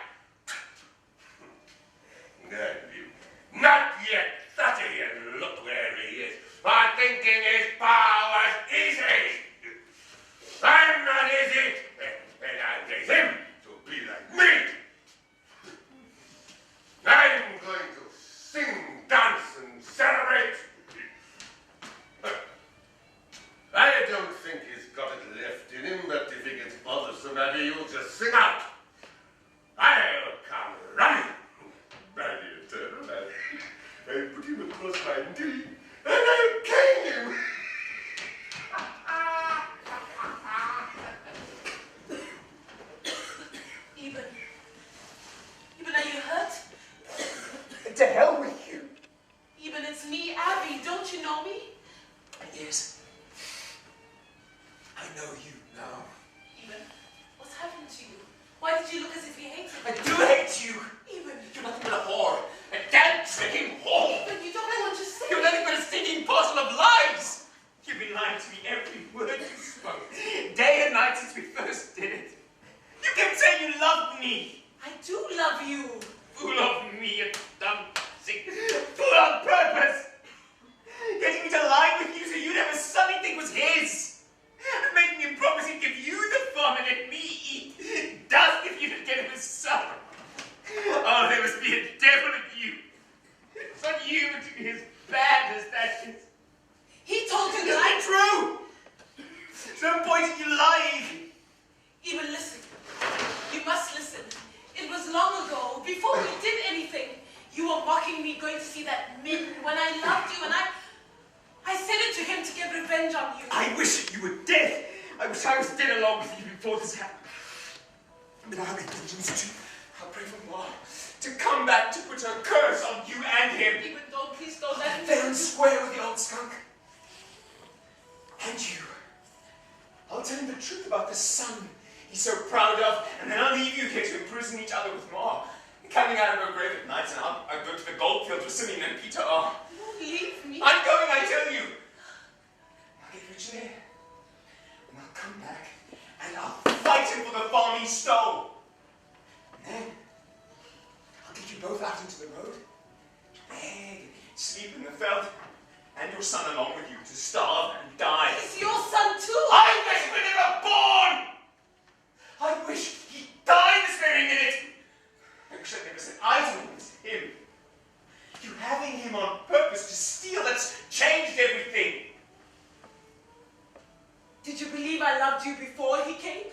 Not yet 30 and look where he is. For thinking his powers easy. I'm not easy, and I raise him to be like me. I'm going to sing, dance, and celebrate. I don't think he's got it left in him, but if he gets bothersome, maybe you'll just sing out. I'll come running. Maybe a turtle. I'll put him across my knee, and I'll cane him. Eben, are you hurt? To hell with you. Eben, it's me, Abby. Don't you know me? Yes. I know you now. Eben, what's happened to you? Why did you look as if you hated I me? do hate you. Eben, You're nothing but a whore. A damn-tricking whore. Eben, you don't know what to say. You're nothing but a stinking parcel of lies. You've been lying to me every word you spoke. Day and night since we first did it. You kept saying you loved me. I do love you. Fool of me, a dumb, sick, fool on purpose. Getting me to lie with you so you'd have a son he'd think was his. And making him promise he'd give you the farm and let me eat dust if you'd get him a son. Oh, there must be a devil in you. It's not you, but his bad as that is. He told you It's that not true. There's no point in you lying. Eben, listen. You must listen. It was long ago, before we did anything. You were mocking me going to see that Min when I loved you, and I said it to him to get revenge on you. I wish that you were dead. I wish I was dead along with you before this happened. But I'll get vengeance too. I'll pray for Ma to come back to put her curse on you and him. Eben, don't, please don't let him. Fair and square with the old skunk. And you. I'll tell him the truth about the son he's so proud of, and then I'll leave you here to imprison each other with Ma. Coming out of her grave at night, and I'll go to the goldfields with Simeon and Peter. Oh, Don't leave me. I'm going, I tell you. I'll get rich there, and I'll come back, and I'll fight him for the farm he stole. And then I'll get you both out into the road, beg, sleep in the veldt, and your son along with you to starve and die. He's your son too. I wish we were never born! I wish he died this very minute! I wish I'd never said eyes on him as him. You having him on purpose to steal, that's changed everything. Did you believe I loved you before he came?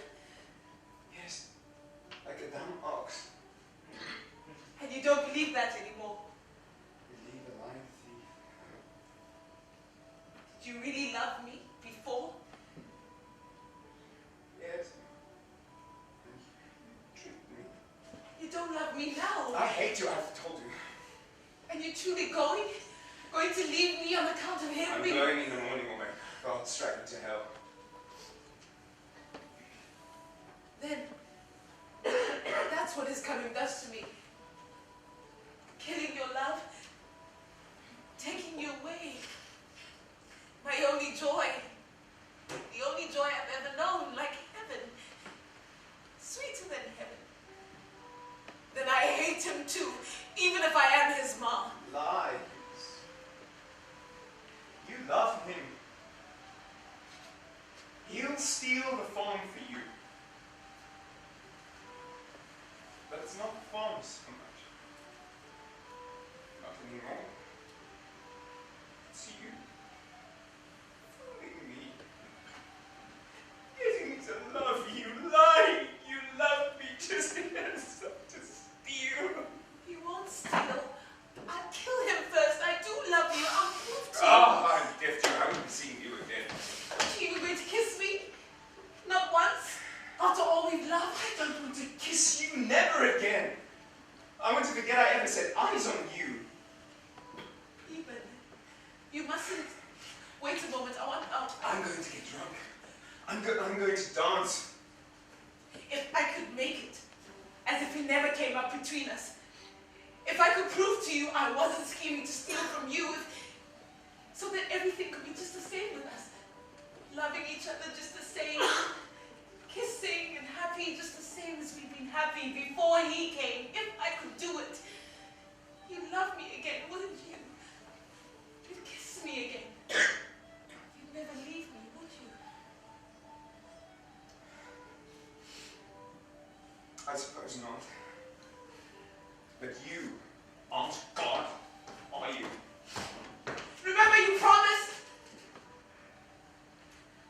Yes, like a dumb ox. And you don't believe that anymore. Believe a lying thief. Did you really love me before? Yes. And you tricked me. You don't love me now. I hate you, I've told you. And you're truly going? Going to leave me on account of him? I'm going in the morning when my God strike me to hell. Then, that's what his coming does to me. Killing your love, taking you away. My only joy, the only joy I've ever known, like heaven, sweeter than heaven. Then I hate him too, even if I am his mom. Lies. You love him. He'll steal the farm for you. But it's not the farm so much. Not anymore. It's you. Fooling me. Getting me to love you, lying I don't want to kiss you, never again. I want to forget I ever set eyes on you. Eben, you mustn't. Wait a moment, I want out. I'm going to get drunk. I'm going to dance. If I could make it, as if it never came up between us. If I could prove to you I wasn't scheming to steal from you, so that everything could be just the same with us. Loving each other just the same, kissing and happy just the same as we've been happy before he came. If I could do it, you'd love me again, wouldn't you? You'd kiss me again. You'd never leave me, would you? I suppose not. But you aren't God, are you? Remember you promised?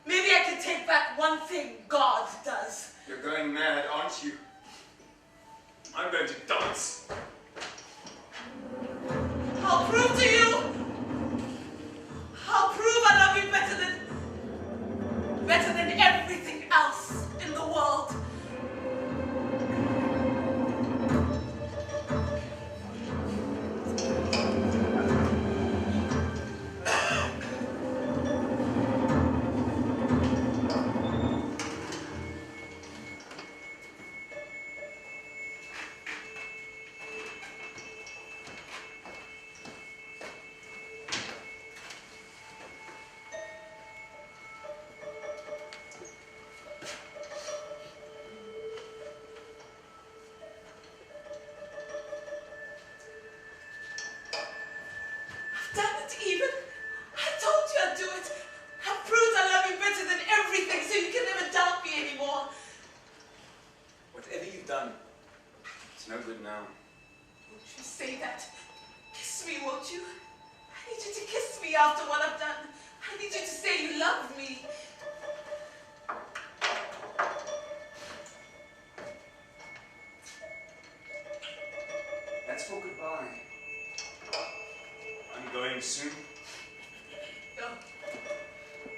Maybe I can take back one thing God does. You're going mad, aren't you? I'm going to dance. I'll prove to you. I'll prove I love you better than everything else in the world. No good now. Won't you say that? Kiss me, won't you? I need you to kiss me after what I've done. I need you to say you love me. That's for goodbye. I'm going soon. No.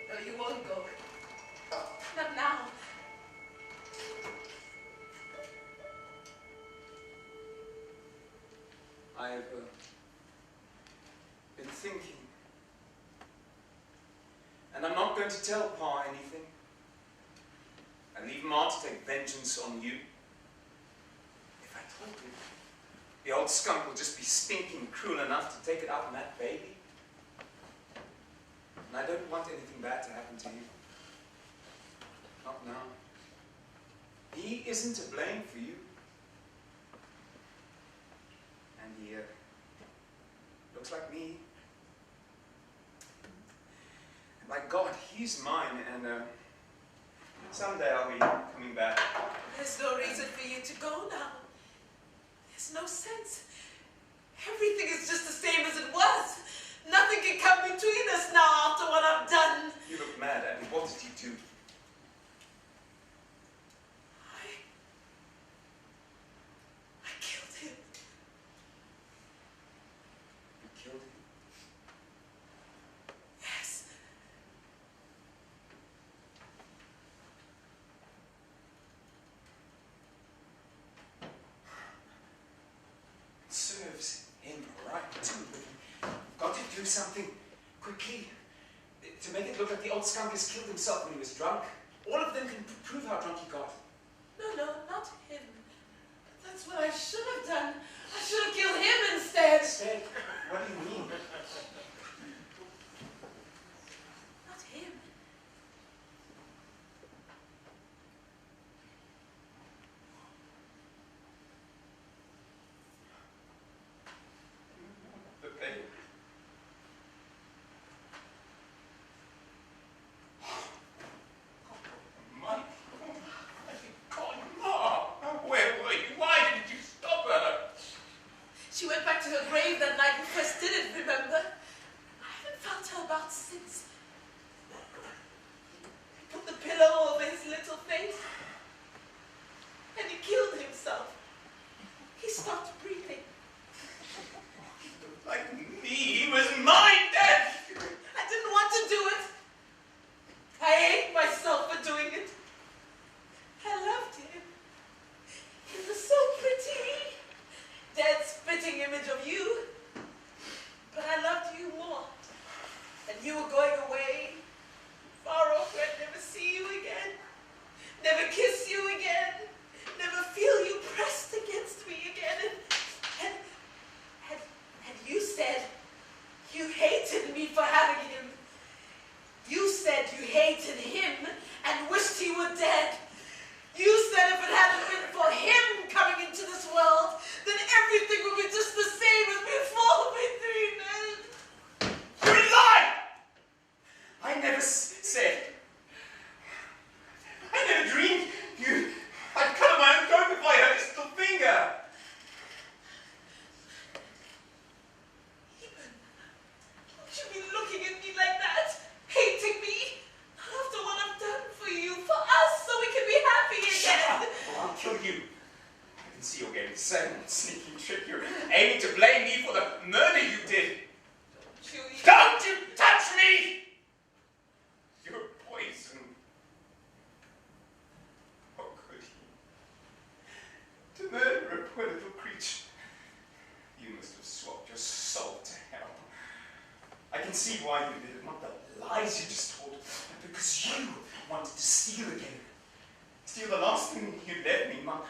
No, you won't go. Not now. I've been thinking. And I'm not going to tell Pa anything. I leave Ma to take vengeance on you. If I told him, the old skunk will just be stinking cruel enough to take it out on that baby. And I don't want anything bad to happen to you. Not now. He isn't to blame for you. And he looks like me. And by God, he's mine, and someday I'll be coming back. There's no reason for you to go now. There's no sense. Everything is just the same as it was. Nothing can come between us now after what I've done. You look mad at me. What did you do? I killed him. You killed him? Yes. It serves him right, too. We've got to do something quickly to make it look like the old skunk has killed himself when he was drunk. All of them can prove how drunk he got. No, not him. That's what I should have done. I should have killed him instead. Instead? What do you mean? Not him. The baby. with you? I can see you're getting the same sneaking trick. You're aiming to blame me for the murder you did. Don't you touch me! You're poison. How could you? To murder a poor little creature. You must have swapped your soul to hell. I can see why you did it, not the lies you just told, but because you wanted to steal again. Steal the last thing you left me, my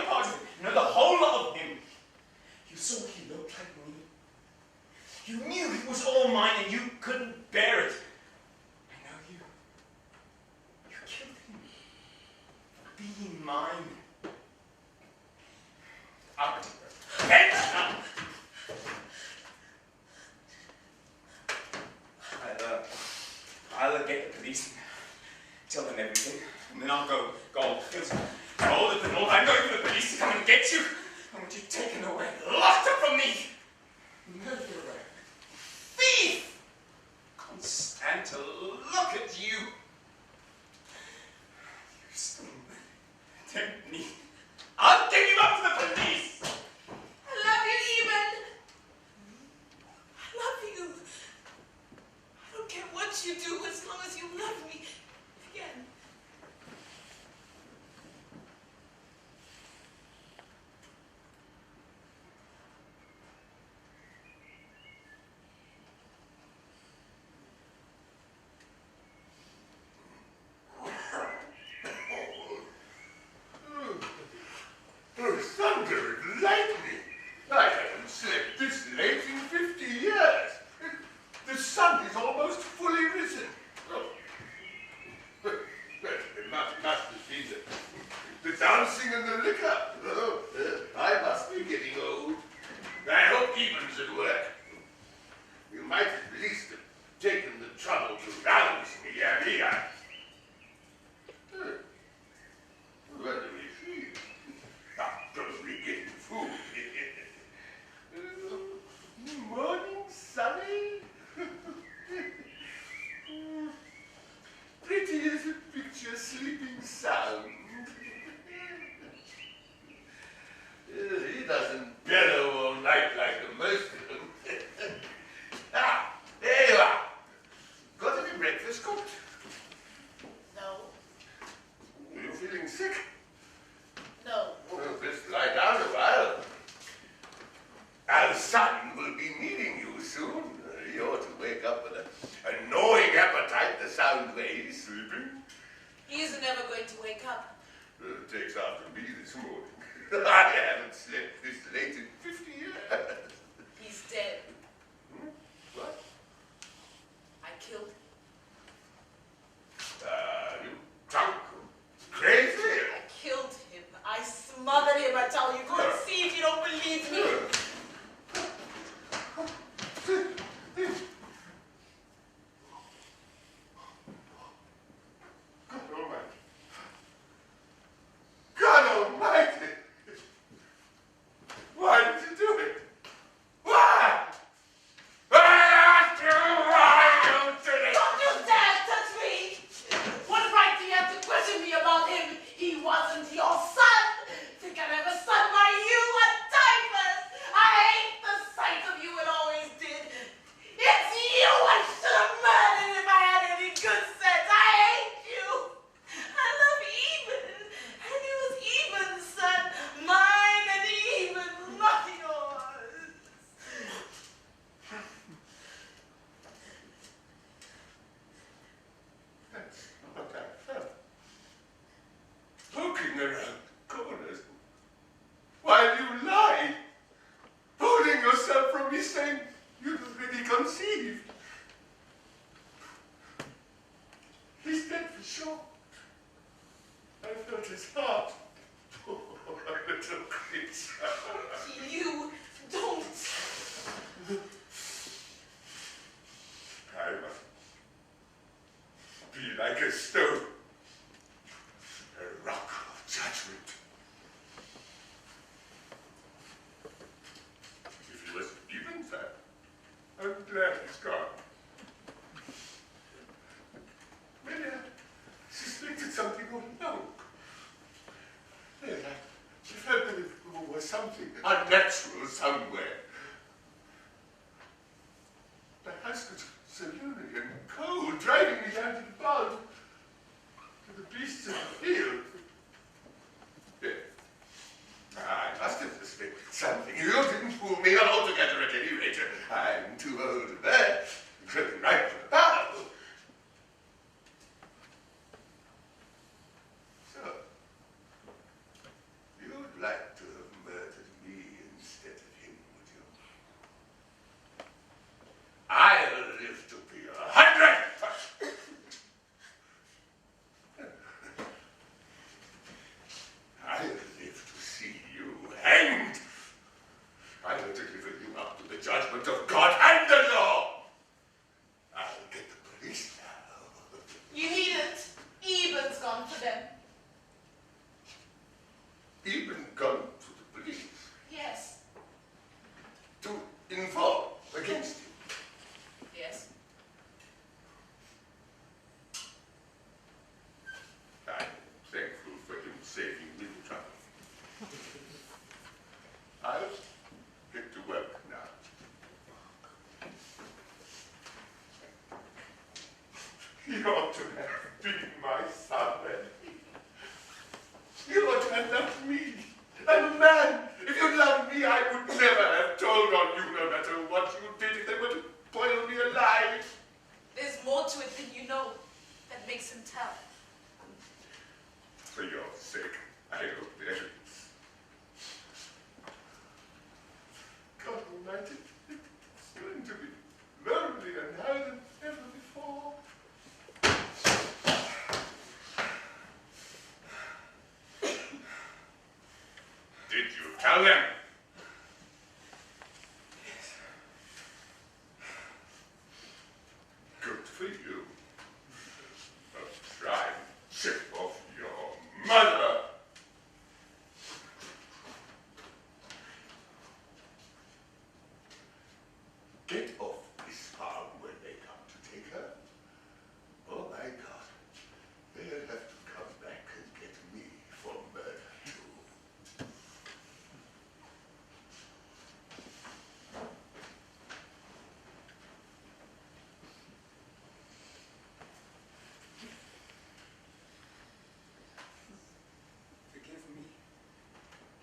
part of it, the whole of him. You saw he looked like me. You knew it was all mine and you couldn't bear it. I know you. You killed him for being mine. Out. Head now! I'll get the police, tell them everything, and then I'll go. Told at the north, I'm going for the police to come and get you. I want you taken away, locked up from me. Murderer, thief, can't stand to look at you. You still tempt me. I'll give you up to the police. I love you, Eben. I love you. I don't care what you do as long as you love me again. Thunder and lightning! I haven't slept this late in 50 years. The sun is almost fully risen. Oh. Well, it must have been the dancing and the liquor. Oh, I must be getting old. I hope Eben's at work. You might at least have taken the trouble to rouse me here. Where do we see? Probably getting food. Morning, sunny. Pretty as a picture sleeping sound. He doesn't bellow all night like the most of them. Ah, there you are. Got any breakfast cooked? No. Are you feeling sick? No. Well, just lie down a while. Our son will be needing you soon. He ought to wake up with a gnawing appetite the sound way he's sleeping. He isn't ever going to wake up. It takes after me this morning. I haven't slept this late in 50 years. He's dead. What? I killed him. You drunk? Crazy? I killed him. I smothered him, I tell you. Go and see if you don't believe me. God Almighty! Why did you do it? Why? I asked you why you did it! Don't you dare touch me! What right do you have to question me about him? He wasn't your son! Think I'd ever son by you? A typhus! I hate the sight of you and always did. It's you I should have murdered if I had any good sense. I hate you! I love Eben, and he was Eben's son, mine and Eben's, not yours. That's what I felt. Poking around corners. While you lie, holding yourself from me saying you'd already conceived. He's dead for sure. I felt his heart. Oh, little creature. You don't. I must be like a stone, a rock of judgment. If he was even that, I'm glad he's gone. Maybe I suspected something all along. Then something unnatural somewhere. The house was so lonely and cold, driving me down to the barn, to the beasts of the field. Yeah. I must have suspected something. You didn't fool me, not altogether at any rate. I'm too old for that. Driven right from the bow. So, you'd like to have murdered me instead of him, would you? I'll live to be 100! I'll live to see you hanged! I will deliver you up to the judgment of God and the law! I'll get the police now. You needn't. Eben's gone for them. Even gone to the police Yes. to inform against you. Yes. I'm thankful for him saving me the trouble. I'll get to work now. You ought to have been my son then. You ought to have loved me. I'm a man. If you loved me, I would never have told on you, no matter what you did, if they were to boil me alive. There's more to it than you know that makes him tell. For your sake, I hope there is. God Almighty, it's going to be lonelier now than ever before. Did you tell them? Yes. Good for you. But try and chip off your mother. Get off this farm when they come to take her. Oh my God. They'll have to come back and get me for murder too. Forgive me.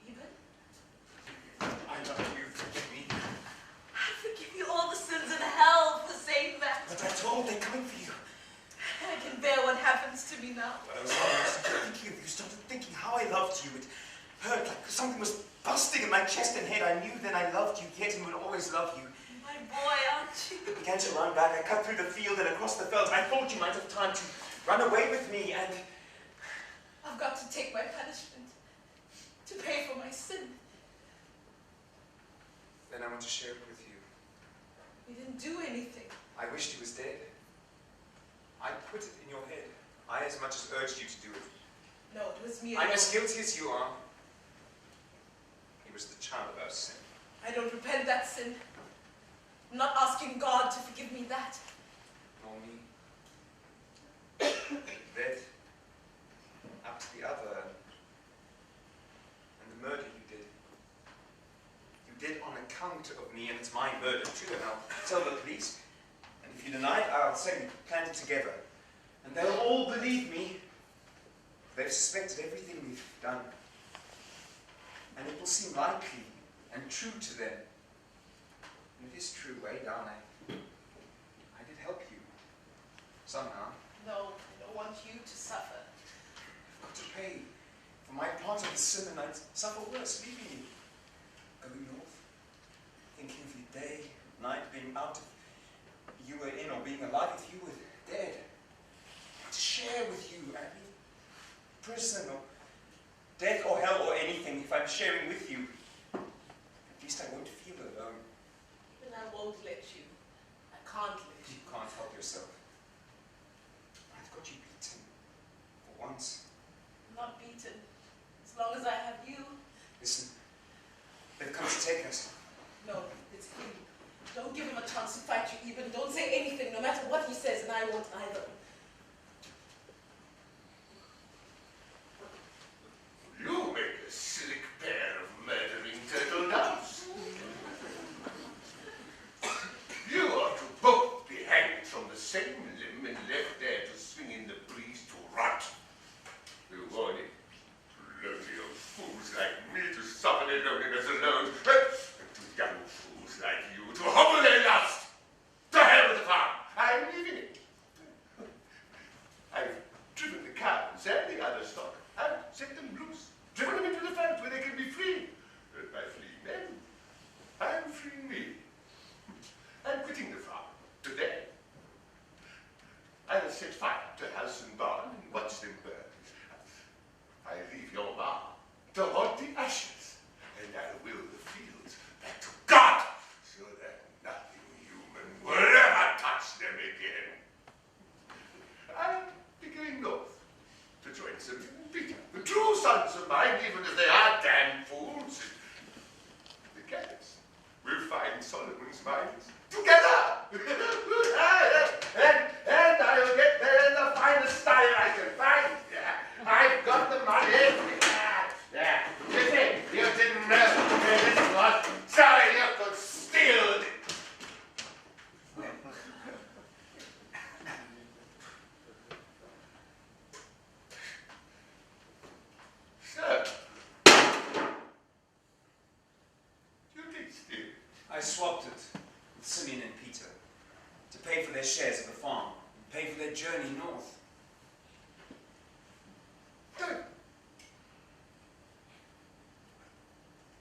Eben? I love you. Forgive me. I forgive you all the sins in hell for saying that. But I told they're coming for you. I can bear what happens to me now. When I was young, I started thinking of you, started thinking how I loved you. It hurt like something was busting in my chest and head. I knew then I loved you yet and would always love you. My boy, aren't you? I began to run back. I cut through the field and across the veldt. I thought you might have time to run away with me and... I've got to take my punishment to pay for my sin. Then I want to share it with you. We didn't do anything. I wished he was dead. I put it in your head. I as much as urged you to do it. No, it was me I'm alone. as guilty as you are. He was the child of our sin. I don't repent that sin. I'm not asking God to forgive me that. Nor me. That up to the other and the murder you did. You did on account of me, and it's my murder too, and I'll tell the police. And if you deny it, I'll say we planned it together. And they'll all believe me. They've suspected everything we've done. And it will seem likely and true to them. And it is true, way down, I did help you. Somehow. No, I don't want you to suffer. I've got to pay for my part of the sin, and I'd suffer worse, leaving you. Going north, thinking of you day, night, being out if you were in, or being alive if you were dead. I want to share with you, I mean, prison, or death, or hell, or anything. If I'm sharing with you, at least I won't feel alone. Then I won't let you. I can't let You you. can't help yourself. I've got you beaten. For once. I'm not beaten. As long as I have you. Listen. They've come to take us. No, it's him. Don't give him a chance to fight you even. Don't say anything, no matter what he says, and I won't either. You make a slick pair of murdering fools like me to suffer their loneliness alone, and to young fools like you to hovel their lust. To hell with the farm. I'm leaving it. I've driven the cows and the other stock. I've set them loose, driven them into the fields where they can be free. And by freeing them, I'm freeing me. I'm quitting the farm today. I'll set fire to house and barn and watch them burn. I leave your ma to haunt the ashes, and I'll will the fields back to God, so that nothing human will ever touch them again. I'll be going north to join Simeon and Peter, the true sons of mine, even if they are damn fools. The Catholics will find Solomon's mines together. and I'll get there in the finest style I can find. I've got the money. You think you didn't know where this was, so you could steal it. So, you did steal. I swapped it with Simeon and Peter to pay for their shares of the farm and pay for their journey north. Good.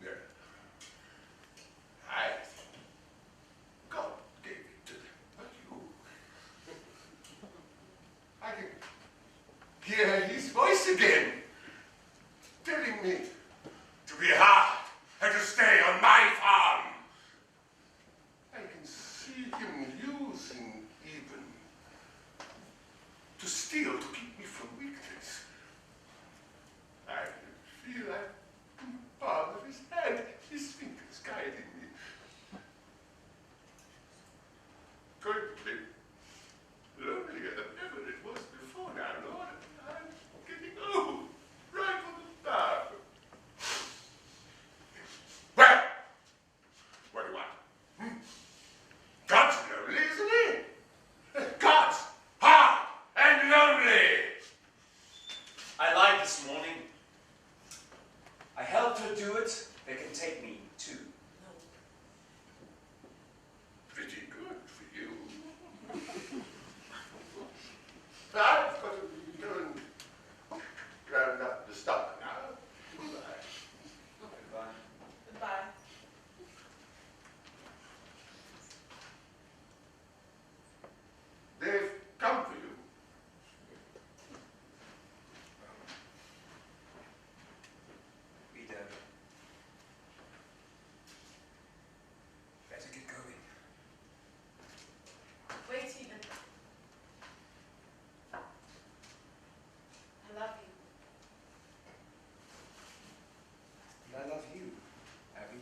Yeah. God gave it to them, not you. I can hear his voice again, telling me to be hard and to stay on my farm. I can see him using even to steal to keep me from weakness. I can feel that palm of his hand, his fingers guiding me. Going to be lonelier than ever it was before now, Lord. I'm getting old, right on the bar. Well, what do you want? God's lonely, isn't he? God's hard and lonely. I lied this morning. I helped her do it. They can take me too. Pretty good for you. I've got to go and round up the stock now. Goodbye. Goodbye. Goodbye. They've come for you. We'd better get going. Wait, Stephen. I love you. And I love you, Abby.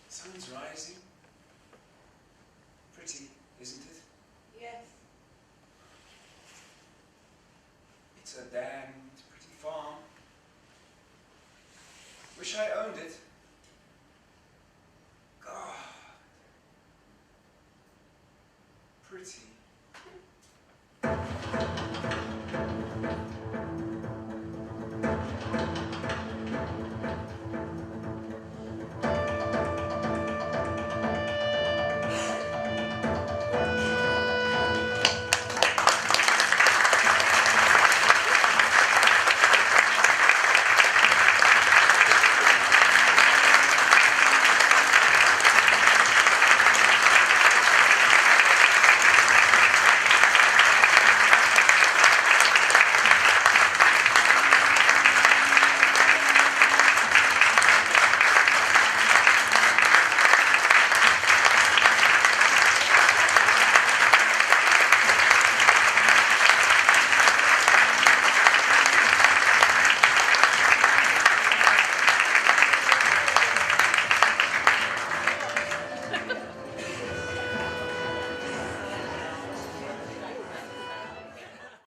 Sun's rising. Pretty, isn't it? Yes. It's a damned pretty farm. Wish I owned it. God. Pretty.